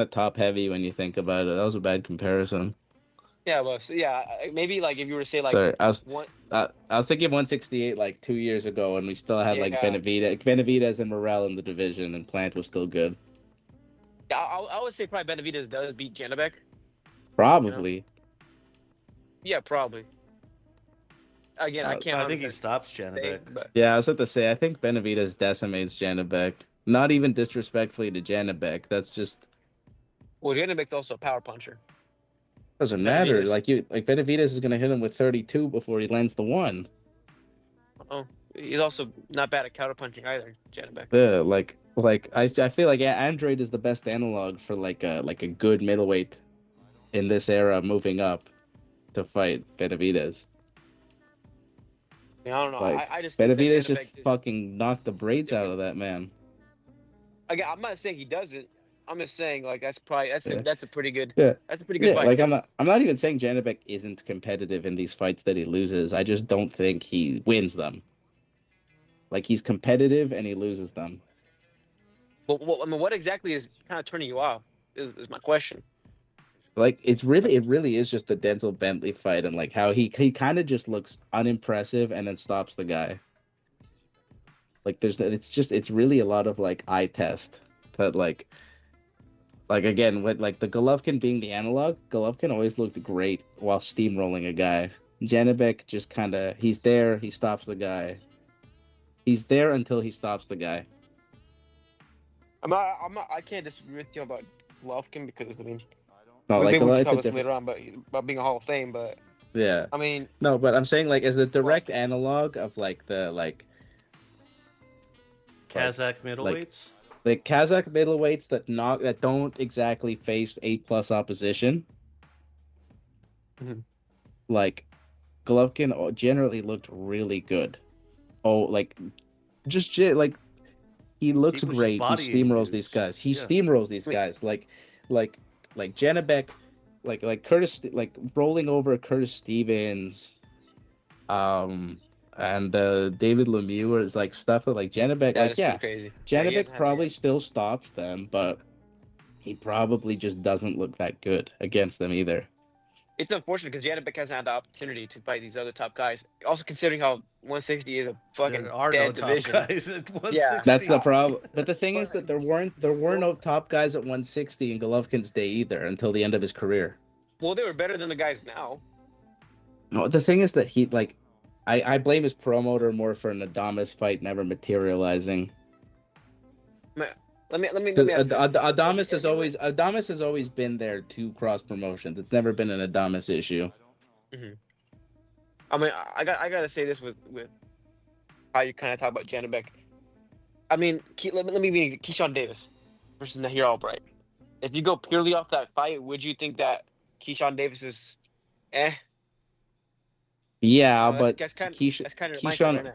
[SPEAKER 8] of top heavy when you think about it. That was a bad comparison.
[SPEAKER 7] Yeah, well, so yeah, maybe like if you were to say like
[SPEAKER 8] Sorry, I
[SPEAKER 7] one.
[SPEAKER 8] was thinking 168 like 2 years ago, and we still had like
[SPEAKER 7] Yeah.
[SPEAKER 8] Benavidez and Morel in the division, and Plant was still good.
[SPEAKER 7] Yeah, I would say probably Benavidez does beat Janabek.
[SPEAKER 8] Probably.
[SPEAKER 7] Yeah, probably. Again, I can't.
[SPEAKER 6] I think he
[SPEAKER 7] 100%
[SPEAKER 6] stops
[SPEAKER 7] say,
[SPEAKER 6] Janabek.
[SPEAKER 7] but
[SPEAKER 8] Yeah, I was about to say. I think Benavidez decimates Janabek. Not even disrespectfully to Janabek. That's just
[SPEAKER 7] well, Janabek's also a power puncher.
[SPEAKER 8] doesn't matter.
[SPEAKER 7] Benavidez.
[SPEAKER 8] Like Benavidez is gonna hit him with 32 before he lands the one.
[SPEAKER 7] Oh, he's also not bad at counter punching either, Janabek.
[SPEAKER 8] Yeah, like I feel like Andrade is the best analog for like a good middleweight in this era moving up to fight Benavidez.
[SPEAKER 7] I don't know.
[SPEAKER 8] Like,
[SPEAKER 7] I just think that
[SPEAKER 8] Benavidez just
[SPEAKER 7] Janabek is-
[SPEAKER 8] fucking knocked the braids out of that man.
[SPEAKER 7] Again, I'm not saying he doesn't. I'm just saying like that's probably
[SPEAKER 8] Yeah.
[SPEAKER 7] that's a pretty good.
[SPEAKER 8] Yeah.
[SPEAKER 7] That's a pretty good
[SPEAKER 8] Yeah,
[SPEAKER 7] fight.
[SPEAKER 8] like I'm not even saying Janabek isn't competitive in these fights that he loses. I just don't think he wins them. Like he's competitive and he loses them.
[SPEAKER 7] But I mean, what exactly is kind of turning you off? Is my question.
[SPEAKER 8] Like it really is just the Denzel Bentley fight and like how he kind of just looks unimpressive and then stops the guy. Like it's really a lot of like eye test that like again with like the Golovkin being the analog, Golovkin always looked great while steamrolling a guy. Janabek just kind of he's there, he stops the guy. He's there until he stops the guy.
[SPEAKER 7] I can't disagree with you about Golovkin because I mean,
[SPEAKER 8] No, like
[SPEAKER 7] maybe we can
[SPEAKER 8] it's
[SPEAKER 7] talk
[SPEAKER 8] a
[SPEAKER 7] about this
[SPEAKER 8] different,
[SPEAKER 7] later on, but about being a Hall of Fame. But
[SPEAKER 8] yeah.
[SPEAKER 7] I mean,
[SPEAKER 8] No, but I'm saying like as a direct analog of like the
[SPEAKER 6] Kazakh middleweights.
[SPEAKER 8] the Kazakh middleweights that don't exactly face A+ opposition.
[SPEAKER 7] Mhm.
[SPEAKER 8] Like Golovkin generally looked really good. Oh, like just like he looks
[SPEAKER 6] was
[SPEAKER 8] great. He
[SPEAKER 6] bodying
[SPEAKER 8] steamrolls these
[SPEAKER 6] dudes.
[SPEAKER 8] guys. He
[SPEAKER 6] Yeah.
[SPEAKER 8] steamrolls these
[SPEAKER 7] Wait.
[SPEAKER 8] guys like Janabek, like Curtis, like rolling over Curtis Stevens, and David Lemieux is like stuff that like Janabek,
[SPEAKER 7] That
[SPEAKER 8] like
[SPEAKER 7] is
[SPEAKER 8] yeah,
[SPEAKER 7] pretty crazy.
[SPEAKER 8] Janabek probably still stops them, but he probably just doesn't look that good against them either.
[SPEAKER 7] It's unfortunate because Janabek hasn't had the opportunity to fight these other top guys. Also considering how 160 is a fucking
[SPEAKER 6] There are no
[SPEAKER 7] dead
[SPEAKER 6] top
[SPEAKER 7] division.
[SPEAKER 6] guys at 160.
[SPEAKER 7] Yeah.
[SPEAKER 8] That's the problem. But the thing is that there were no top guys at 160 in Golovkin's day either until the end of his career.
[SPEAKER 7] Well, they were better than the guys now.
[SPEAKER 8] No, the thing is that he like, I blame his promoter more for an Adamas fight never materializing.
[SPEAKER 7] Let me ask you this.
[SPEAKER 8] Adamas has always been there to cross promotions. It's never been an Adamas issue.
[SPEAKER 7] I mean, I gotta say this with how you kind of talk about Janabek. I mean, let me be Keyshawn Davis versus Nahir Albright. If you go purely off that fight, would you think that Keyshawn Davis is
[SPEAKER 8] Yeah,
[SPEAKER 7] No,
[SPEAKER 8] but
[SPEAKER 7] that's kind of
[SPEAKER 8] Keyshawn
[SPEAKER 7] right now.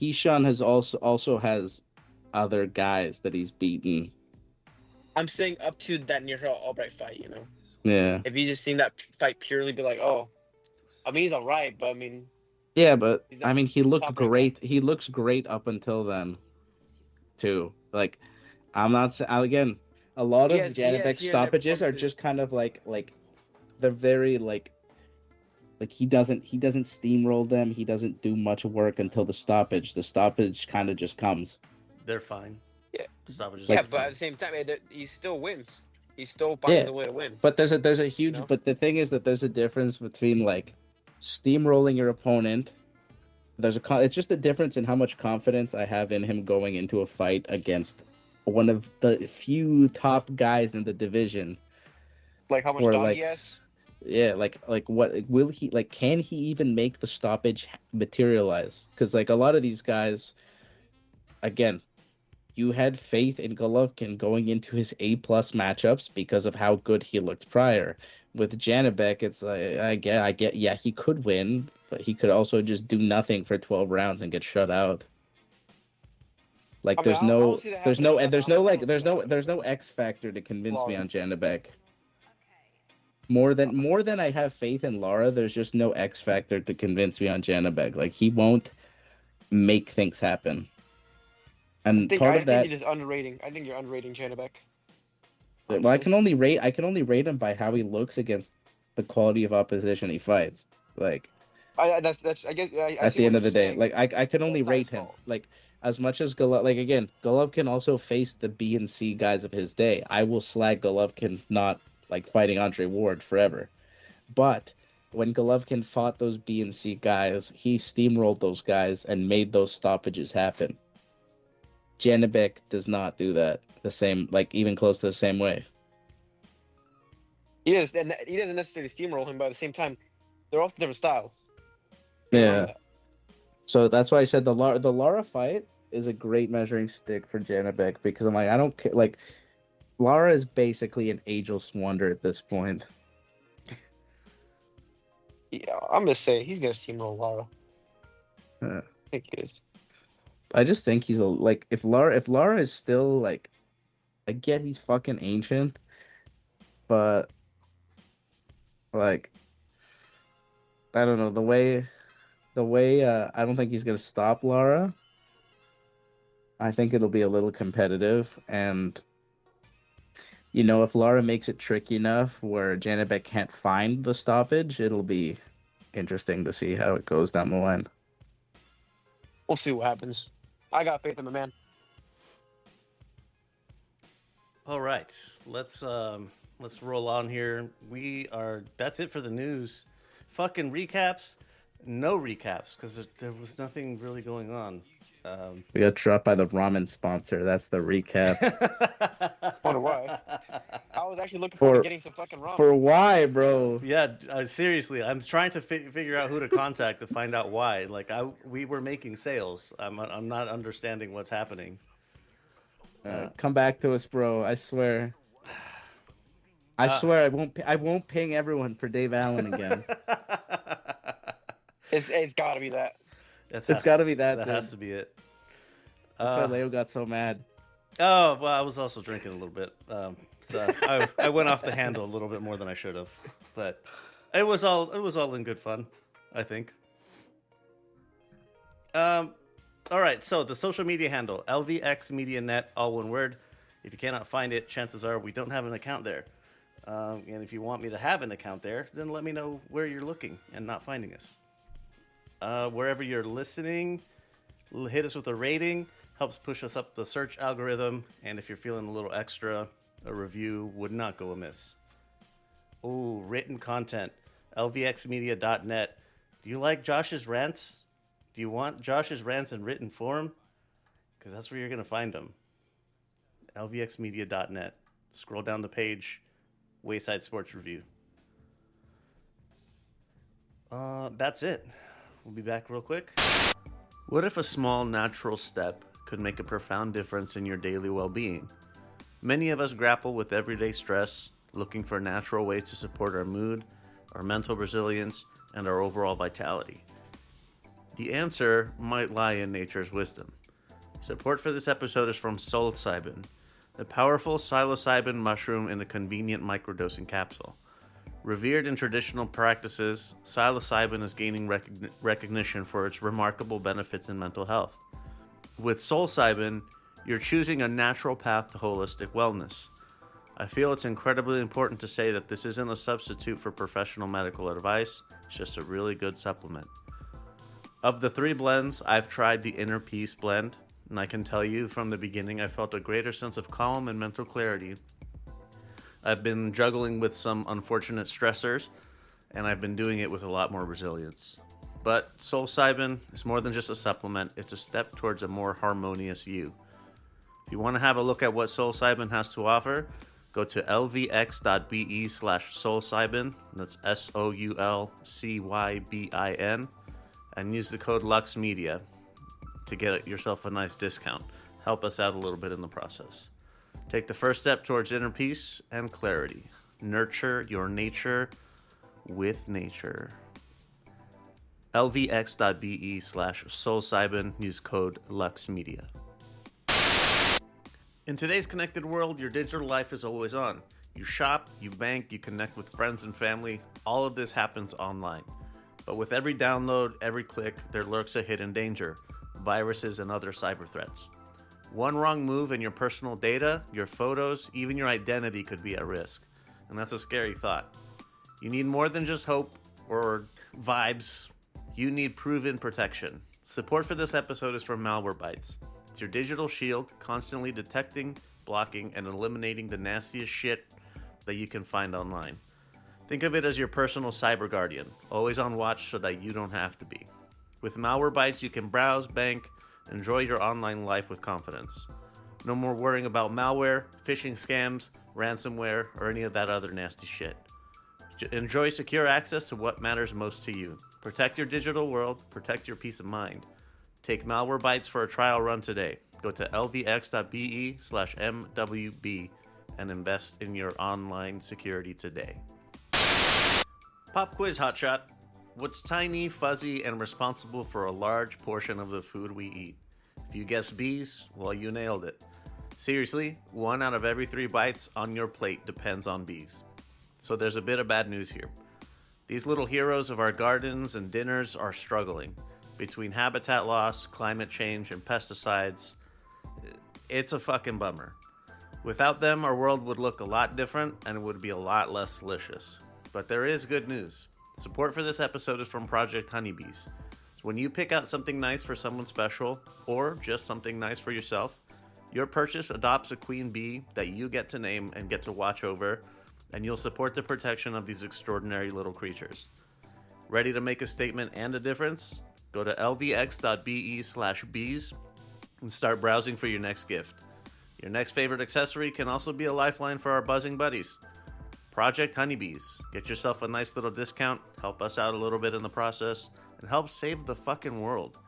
[SPEAKER 8] Keyshawn has also has other guys that he's beaten.
[SPEAKER 7] I'm saying up to that Nahir Albright fight, you know.
[SPEAKER 8] Yeah.
[SPEAKER 7] If you just seen that fight purely, be like, oh, I mean, he's all right, but I mean,
[SPEAKER 8] Yeah, but
[SPEAKER 7] He's not-
[SPEAKER 8] I mean, he
[SPEAKER 7] he's
[SPEAKER 8] looked
[SPEAKER 7] top right
[SPEAKER 8] great. He looks great up until then, too. Like, I'm not saying again. A lot of Janabek stoppages are just kind of like they're very like he doesn't steamroll them. He doesn't do much work until the stoppage. The stoppage kind of just comes.
[SPEAKER 6] They're fine.
[SPEAKER 7] Yeah.
[SPEAKER 6] The stoppages
[SPEAKER 7] yeah,
[SPEAKER 6] are
[SPEAKER 7] but at
[SPEAKER 6] fine.
[SPEAKER 7] the same time, he still wins. He still finds a way to win.
[SPEAKER 8] But there's a huge.
[SPEAKER 7] No?
[SPEAKER 8] But the thing is that there's a difference between like steamrolling your opponent. It's just a difference in how much confidence I have in him going into a fight against one of the few top guys in the division.
[SPEAKER 7] Like how much
[SPEAKER 8] Or
[SPEAKER 7] dog
[SPEAKER 8] like-
[SPEAKER 7] he has.
[SPEAKER 8] Yeah, like what will he like? Can he even make the stoppage materialize? Because like a lot of these guys, again, you had faith in Golovkin going into his A+ matchups because of how good he looked prior. With Janabek, it's like I get, yeah, he could win, but he could also just do nothing for 12 rounds and get shut out. Like
[SPEAKER 7] I mean, I don't see that
[SPEAKER 8] there's
[SPEAKER 7] happening.
[SPEAKER 8] no X factor to convince me on Janabek. More than I have faith in Lara, there's just no X factor to convince me on Janabek. Like he won't make things happen. And
[SPEAKER 7] I
[SPEAKER 8] part of
[SPEAKER 7] think
[SPEAKER 8] that,
[SPEAKER 7] you're just underrating. I think you're underrating Janabek.
[SPEAKER 8] well, I can only rate him by how he looks against the quality of opposition he fights. Like
[SPEAKER 7] That's I guess I
[SPEAKER 8] at
[SPEAKER 7] see
[SPEAKER 8] the
[SPEAKER 7] what
[SPEAKER 8] end of
[SPEAKER 7] you're
[SPEAKER 8] the day,
[SPEAKER 7] saying.
[SPEAKER 8] like I can only
[SPEAKER 7] That's not
[SPEAKER 8] rate
[SPEAKER 7] his
[SPEAKER 8] him.
[SPEAKER 7] fault.
[SPEAKER 8] Like as much as Golovkin also faced the B and C guys of his day. I will slag Golovkin not like fighting Andre Ward forever. But when Golovkin fought those B and C guys, he steamrolled those guys and made those stoppages happen. Janabek does not do that the same, like even close to the same way.
[SPEAKER 7] He is, and he doesn't necessarily steamroll him, but at the same time, they're also different styles.
[SPEAKER 8] Yeah. So that's why I said the Lara fight is a great measuring stick for Janabek because I'm like, I don't care. Like, Lara is basically an ageless wonder at this point.
[SPEAKER 7] Yeah, I'm gonna say he's gonna steamroll Lara.
[SPEAKER 8] Yeah.
[SPEAKER 7] I think he is.
[SPEAKER 8] I just think he's like if Lara is still like, I get he's fucking ancient, but like I don't know the way I don't think he's gonna stop Lara. I think it'll be a little competitive, and you know if Lara makes it tricky enough where Janabek can't find the stoppage, it'll be interesting to see how it goes down the line.
[SPEAKER 7] We'll see what happens. I got faith in the man.
[SPEAKER 6] All right, let's roll on here. That's it for the news. Fucking recaps, no recaps because there was nothing really going on.
[SPEAKER 8] We got dropped by the ramen sponsor. That's the recap.
[SPEAKER 7] Wonder why. I was actually looking forward to getting some fucking ramen.
[SPEAKER 8] For why, bro?
[SPEAKER 6] Yeah, seriously, I'm trying to figure out who to contact to find out why. Like we were making sales. I'm not understanding what's happening.
[SPEAKER 8] Come back to us, bro. I swear. I swear I won't ping everyone for Dave Allen again.
[SPEAKER 7] It's got to be that.
[SPEAKER 8] It's got to be that.
[SPEAKER 6] That has to be it.
[SPEAKER 8] That's why Leo got so mad.
[SPEAKER 6] Oh, well, I was also drinking a little bit. So I went off the handle a little bit more than I should have. But it was all in good fun, I think. All right, so the social media handle, LVX Media Net, all one word. If you cannot find it, chances are we don't have an account there. And if you want me to have an account there, then let me know where you're looking and not finding us. Wherever you're listening, hit us with a rating. Helps push us up the search algorithm. And if you're feeling a little extra, a review would not go amiss. Oh, written content, lvxmedia.net. Do you like Josh's rants? Do you want Josh's rants in written form? Because that's where you're going to find them. lvxmedia.net. Scroll down the page. Wayside Sports Review. That's it. We'll be back real quick. What if a small natural step could make a profound difference in your daily well-being? Many of us grapple with everyday stress, looking for natural ways to support our mood, our mental resilience, and our overall vitality. The answer might lie in nature's wisdom. Support for this episode is from psilocybin, the powerful psilocybin mushroom in a convenient microdosing capsule. Revered in traditional practices, psilocybin is gaining recognition for its remarkable benefits in mental health. With psilocybin, you're choosing a natural path to holistic wellness. I feel it's incredibly important to say that this isn't a substitute for professional medical advice, it's just a really good supplement. Of the 3 blends, I've tried the Inner Peace blend, and I can tell you from the beginning I felt a greater sense of calm and mental clarity. I've been juggling with some unfortunate stressors, and I've been doing it with a lot more resilience. But psilocybin is more than just a supplement, it's a step towards a more harmonious you. If you want to have a look at what psilocybin has to offer, go to lvx.be/psilocybin, that's SOULCYBIN, and use the code LuxMedia to get yourself a nice discount. Help us out a little bit in the process. Take the first step towards inner peace and clarity. Nurture your nature with nature. lvx.be/psilocybin. Use code LuxMedia. In today's connected world, your digital life is always on. You shop, you bank, you connect with friends and family. All of this happens online. But with every download, every click, there lurks a hidden danger: viruses and other cyber threats. One wrong move and your personal data, your photos, even your identity could be at risk. And that's a scary thought. You need more than just hope or vibes. You need proven protection. Support for this episode is from Malwarebytes. It's your digital shield, constantly detecting, blocking, and eliminating the nastiest shit that you can find online. Think of it as your personal cyber guardian, always on watch so that you don't have to be. With Malwarebytes, you can browse, bank, enjoy your online life with confidence. No more worrying about malware, phishing scams, ransomware, or any of that other nasty shit. Enjoy secure access to what matters most to you. Protect your digital world, protect your peace of mind. Take Malwarebytes for a trial run today. Go to lvx.be/mwb and invest in your online security today. Pop quiz hotshot. What's tiny, fuzzy, and responsible for a large portion of the food we eat? If you guessed bees, well, you nailed it. Seriously, 1 out of every 3 bites on your plate depends on bees. So there's a bit of bad news here. These little heroes of our gardens and dinners are struggling. Between habitat loss, climate change, and pesticides, it's a fucking bummer. Without them, our world would look a lot different and it would be a lot less delicious. But there is good news. Support for this episode is from Project Honeybees. So when you pick out something nice for someone special, or just something nice for yourself, your purchase adopts a queen bee that you get to name and get to watch over, and you'll support the protection of these extraordinary little creatures. Ready to make a statement and a difference? Go to lvx.be/bees and start browsing for your next gift. Your next favorite accessory can also be a lifeline for our buzzing buddies. Project Honeybees. Get yourself a nice little discount, help us out a little bit in the process, and help save the fucking world.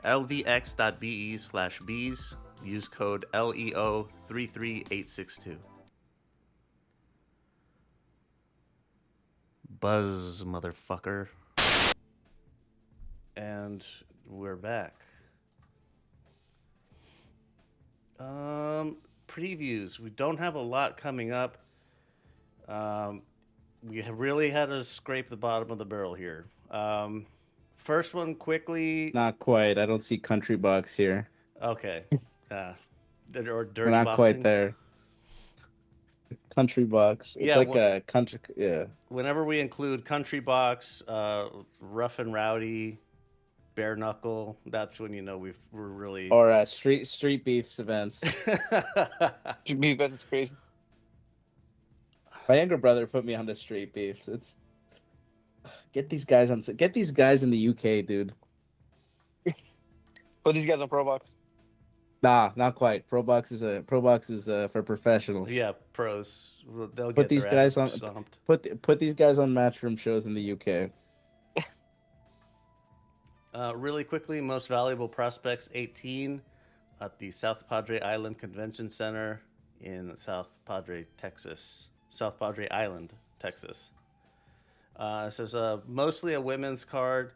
[SPEAKER 6] lvx.be/bees. Use code LEO33862. Buzz, motherfucker. And we're back. Previews. We don't have a lot coming up. We have really had to scrape the bottom of the barrel here. First one quickly.
[SPEAKER 8] Not quite. I don't see Country Box here.
[SPEAKER 6] Okay. Or
[SPEAKER 8] We're
[SPEAKER 6] dirty
[SPEAKER 8] not
[SPEAKER 6] boxing.
[SPEAKER 8] quite there. Country Box. It's
[SPEAKER 6] Yeah,
[SPEAKER 8] like a country. Yeah.
[SPEAKER 6] Whenever we include Country Box, Rough and Rowdy, Bare Knuckle, that's when you know we're really.
[SPEAKER 8] Or street beefs events.
[SPEAKER 7] That's crazy.
[SPEAKER 8] My younger brother put me on the street beefs. It's get these guys in the UK, dude.
[SPEAKER 7] Put these guys on Pro Box.
[SPEAKER 8] Nah, not quite. Pro Box is for professionals.
[SPEAKER 6] Yeah, pros. They'll
[SPEAKER 8] Put
[SPEAKER 6] get
[SPEAKER 8] these
[SPEAKER 6] their
[SPEAKER 8] guys
[SPEAKER 6] asses
[SPEAKER 8] on-
[SPEAKER 6] stomped.
[SPEAKER 8] Put these guys on matchroom shows in the UK.
[SPEAKER 6] Really quickly, most valuable prospects 18 at the South Padre Island Convention Center in South Padre Island, Texas. This is mostly a women's card.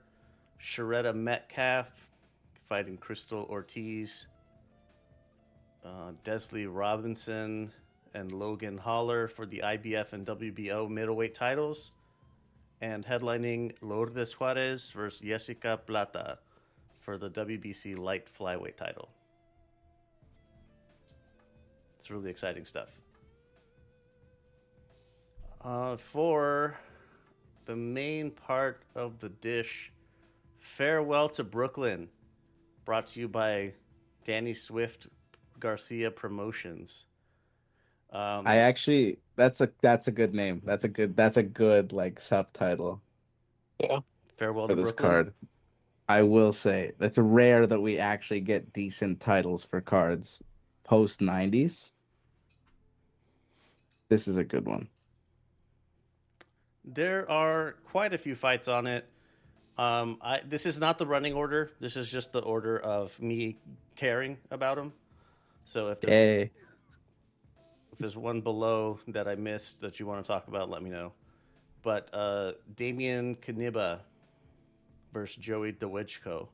[SPEAKER 6] Sharetta Metcalf fighting Crystal Ortiz. Desley Robinson and Logan Holler for the IBF and WBO middleweight titles. And headlining Lourdes Juarez versus Jessica Plata for the WBC light flyweight title. It's really exciting stuff. For the main part of the dish, Farewell to Brooklyn, brought to you by Danny Swift Garcia Promotions.
[SPEAKER 8] That's a good name. That's a good like subtitle
[SPEAKER 7] Yeah.
[SPEAKER 6] Farewell
[SPEAKER 8] for
[SPEAKER 6] to
[SPEAKER 8] this
[SPEAKER 6] Brooklyn.
[SPEAKER 8] card. I will say that's rare that we actually get decent titles for cards post 90s. This is a good one.
[SPEAKER 6] There are quite a few fights on it. This is not the running order. This is just the order of me caring about them. So if there's one below that I missed that you want to talk about, let me know. But Damian Kaniba versus Joey Dewejko,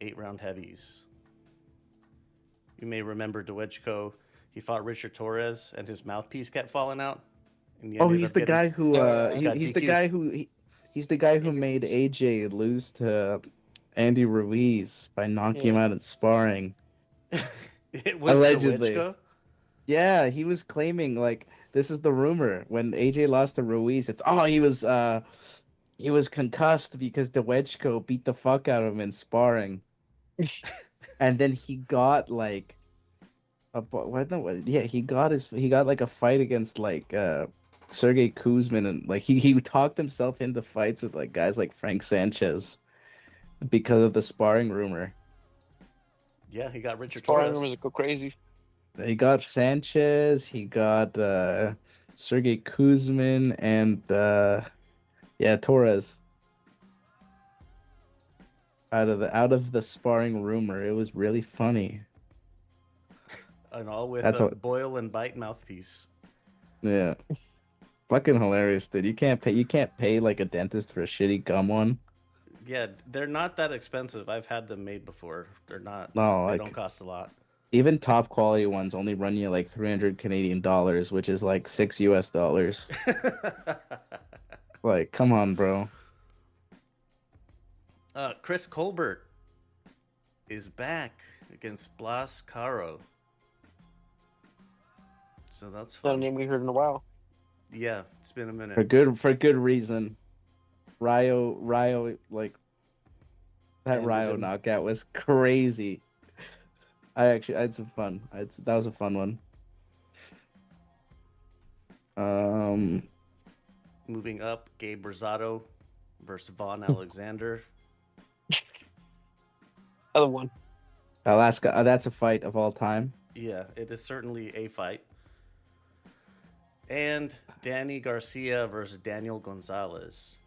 [SPEAKER 6] 8-round heavies. You may remember Dewejko. He fought Richard Torres, and his mouthpiece kept falling out. And he ended
[SPEAKER 8] He's
[SPEAKER 6] up
[SPEAKER 8] the
[SPEAKER 6] getting-
[SPEAKER 8] guy who
[SPEAKER 6] got
[SPEAKER 8] he's the
[SPEAKER 6] DQ'd.
[SPEAKER 8] guy who he's the guy who made AJ lose to Andy Ruiz by knocking him out in sparring.
[SPEAKER 6] It was
[SPEAKER 8] Allegedly.
[SPEAKER 6] Dewejko?
[SPEAKER 8] Yeah, he was claiming like this is the rumor when AJ lost to Ruiz. It's he was concussed because Dewejko beat the fuck out of him in sparring, and then he got like he got like a fight against like Sergey Kuzmin, and like he talked himself into fights with like guys like Frank Sanchez because of the sparring rumor.
[SPEAKER 6] Yeah, he got Richard
[SPEAKER 7] Sparring
[SPEAKER 6] Torres.
[SPEAKER 7] rumors go crazy.
[SPEAKER 8] He got Sanchez, he got Sergey Kuzmin, and Torres. Out of the sparring rumor, it was really funny.
[SPEAKER 6] And all with
[SPEAKER 8] That's
[SPEAKER 6] a
[SPEAKER 8] what-
[SPEAKER 6] boil and bite mouthpiece.
[SPEAKER 8] Yeah, fucking hilarious, dude. You can't pay like a dentist for a shitty gum one.
[SPEAKER 6] Yeah, they're not that expensive. I've had them made before. They're not.
[SPEAKER 8] No,
[SPEAKER 6] they
[SPEAKER 8] like
[SPEAKER 6] don't cost a lot.
[SPEAKER 8] even top quality ones only run you like 300 Canadian dollars, which is like $6 US. Like, come on, bro.
[SPEAKER 6] Chris Colbert is back against Blas Caro. So that's
[SPEAKER 7] Not a
[SPEAKER 6] fun.
[SPEAKER 7] name we heard in a while.
[SPEAKER 6] Yeah, it's been a minute.
[SPEAKER 8] For good reason. Ryo, like that
[SPEAKER 6] Yeah,
[SPEAKER 8] Ryo
[SPEAKER 6] dude.
[SPEAKER 8] knockout was crazy. I had some fun. That was a fun one.
[SPEAKER 6] Moving up, Gabe Rosado versus Vaughn Alexander.
[SPEAKER 7] Other one.
[SPEAKER 8] Alaska. That's a fight of all time.
[SPEAKER 6] Yeah, it is certainly a fight. And Danny Garcia versus Daniel Gonzalez.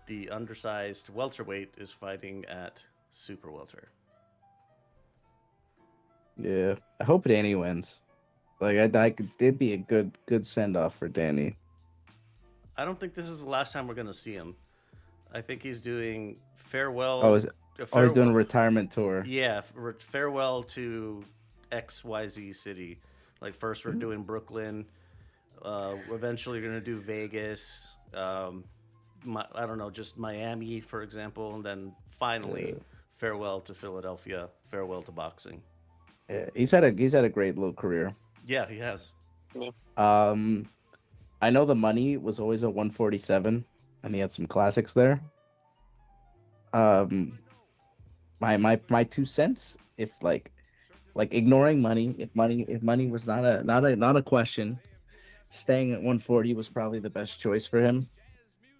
[SPEAKER 6] The undersized welterweight is fighting at super welter.
[SPEAKER 8] Yeah, I hope Danny wins. Like it'd be a good send off for Danny.
[SPEAKER 6] I don't think this is the last time we're going to see him. I think he's doing farewell.
[SPEAKER 8] Oh, Oh, he's doing a retirement tour.
[SPEAKER 6] Yeah, farewell to XYZ city. Like first we're doing Brooklyn. Eventually we're gonna do Vegas. I don't know, just Miami, for example, and then finally farewell to Philadelphia. Farewell to boxing.
[SPEAKER 8] Yeah, he's had a great little career.
[SPEAKER 6] Yeah, he has.
[SPEAKER 8] I know the money was always at 147, and he had some classics there. My 2 cents, if like ignoring money, if money was not a question, staying at 140 was probably the best choice for him,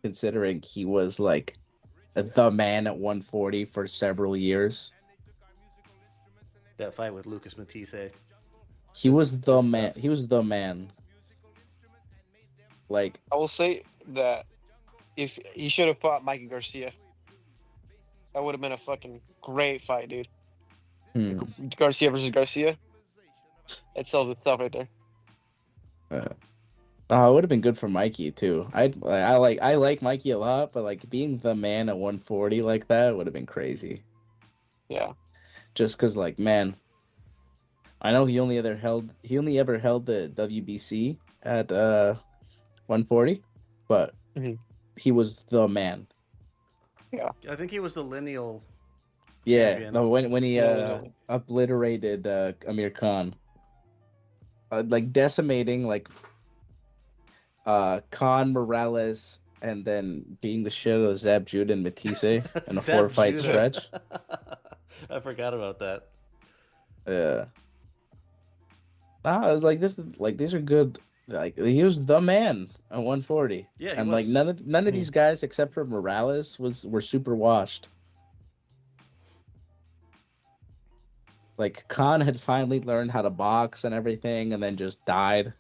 [SPEAKER 8] considering he was like the man at 140 for several years.
[SPEAKER 6] That fight with Lucas Matisse.
[SPEAKER 8] He was the man. He was the man. Like,
[SPEAKER 7] I will say that if he should have fought Mikey Garcia, that would have been a fucking great fight, dude. Garcia versus Garcia. It sells itself right there.
[SPEAKER 8] It would have been good for Mikey too. I like Mikey a lot, but like being the man at 140 like that would have been crazy.
[SPEAKER 7] Yeah.
[SPEAKER 8] Just because, like, man, I know he only ever held the WBC at 140, but he was the man.
[SPEAKER 7] Yeah.
[SPEAKER 6] I think he was the lineal.
[SPEAKER 8] Yeah.
[SPEAKER 6] champion.
[SPEAKER 8] No, when he obliterated Amir Khan, like decimating like Khan, Morales, and then being the shit of Zab Judah and Matisse in a
[SPEAKER 6] Zab
[SPEAKER 8] 4-fight
[SPEAKER 6] Judah.
[SPEAKER 8] stretch.
[SPEAKER 6] I forgot about that.
[SPEAKER 8] Yeah. I was like, these are good. Like, he was the man at 140.
[SPEAKER 6] Yeah, he
[SPEAKER 8] and
[SPEAKER 6] was.
[SPEAKER 8] like none of these guys except for Morales were super washed. Like, Khan had finally learned how to box and everything, and then just died.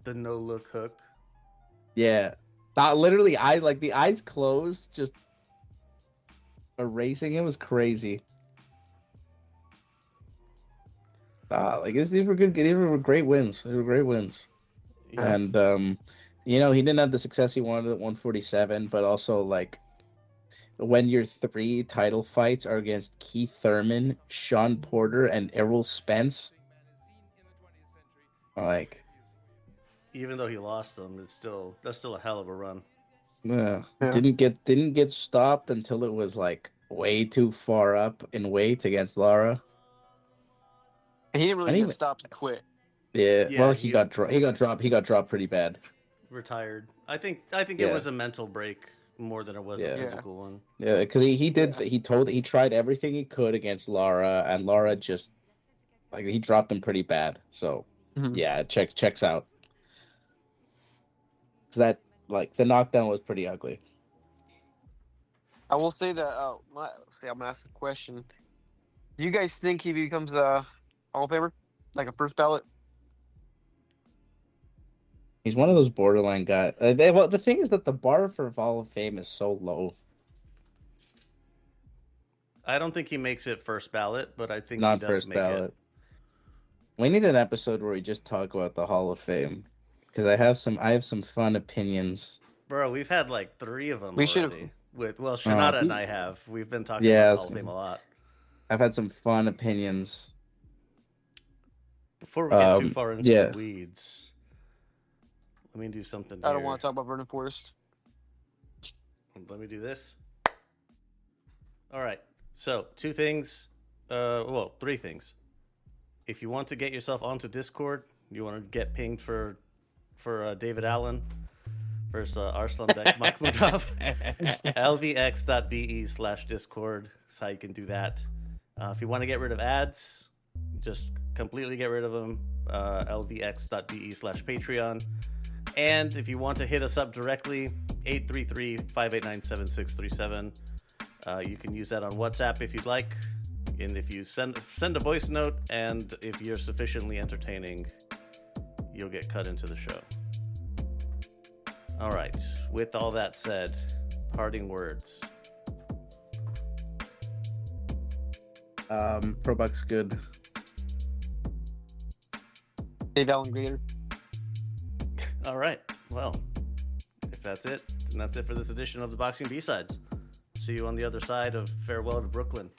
[SPEAKER 6] The no look hook.
[SPEAKER 8] Yeah. Literally, the eyes closed, just erasing. It was crazy. These were good. These were great wins. They were great wins.
[SPEAKER 6] Yeah.
[SPEAKER 8] And he didn't have the success he wanted at 147, but also like when your 3 title fights are against Keith Thurman, Sean Porter, and Errol Spence, like,
[SPEAKER 6] Even though he lost them, that's still a hell of a run.
[SPEAKER 8] yeah,
[SPEAKER 7] Yeah.
[SPEAKER 8] didn't get stopped until it was like way too far up in weight against Lara.
[SPEAKER 7] And he didn't really
[SPEAKER 8] Anyway.
[SPEAKER 7] get stopped and quit.
[SPEAKER 8] Yeah,
[SPEAKER 6] Yeah,
[SPEAKER 8] well,
[SPEAKER 6] he-
[SPEAKER 8] he got dropped pretty bad.
[SPEAKER 6] Retired. I think it
[SPEAKER 8] Yeah.
[SPEAKER 6] was a mental break more than it was
[SPEAKER 8] Yeah.
[SPEAKER 6] a physical one.
[SPEAKER 8] Yeah, because he tried everything he could against Lara, and Lara just like he dropped him pretty bad. So
[SPEAKER 7] Mhm.
[SPEAKER 8] yeah, it checks out. Because that like the knockdown was pretty ugly.
[SPEAKER 7] I will say that. I'm gonna ask a question. Do you guys think he becomes a Hall of Famer, like a first ballot?
[SPEAKER 8] He's one of those borderline guys. Well, the thing is that the bar for Hall of Fame is so low.
[SPEAKER 6] I don't think he makes it first ballot, but I think
[SPEAKER 8] Not
[SPEAKER 6] he does
[SPEAKER 8] first
[SPEAKER 6] make
[SPEAKER 8] ballot.
[SPEAKER 6] it.
[SPEAKER 8] We need an episode where we just talk about the Hall of Fame because I have some fun opinions.
[SPEAKER 6] Bro, we've had like 3 of them
[SPEAKER 7] We should've-
[SPEAKER 6] already. Shanada and I have. We've been talking
[SPEAKER 8] Yeah, I
[SPEAKER 6] about
[SPEAKER 8] was
[SPEAKER 6] Hall of Fame a lot.
[SPEAKER 8] I've had some fun opinions.
[SPEAKER 6] Before we get too far into
[SPEAKER 8] yeah.
[SPEAKER 6] the weeds, let me do something
[SPEAKER 7] I don't
[SPEAKER 6] here.
[SPEAKER 7] want to talk about Vernon Forrest.
[SPEAKER 6] Let me do this. All right. So 2 things. 3 things. If you want to get yourself onto Discord, you want to get pinged for David Allen versus Arslanbek Makhmudov. lvx.be/discord is how you can do that. If you want to get rid of ads, just completely get rid of them. lvx.be/Patreon. And if you want to hit us up directly, 833-589-7637. You can use that on WhatsApp if you'd like. And if you send a voice note, and if you're sufficiently entertaining, you'll get cut into the show. All right. With all that said, parting words.
[SPEAKER 8] Pro Buck's good.
[SPEAKER 7] Dave Allen Greater.
[SPEAKER 6] All right. Well, if that's it, then that's it for this edition of the Boxing B-Sides. see you on the other side of Farewell to Brooklyn.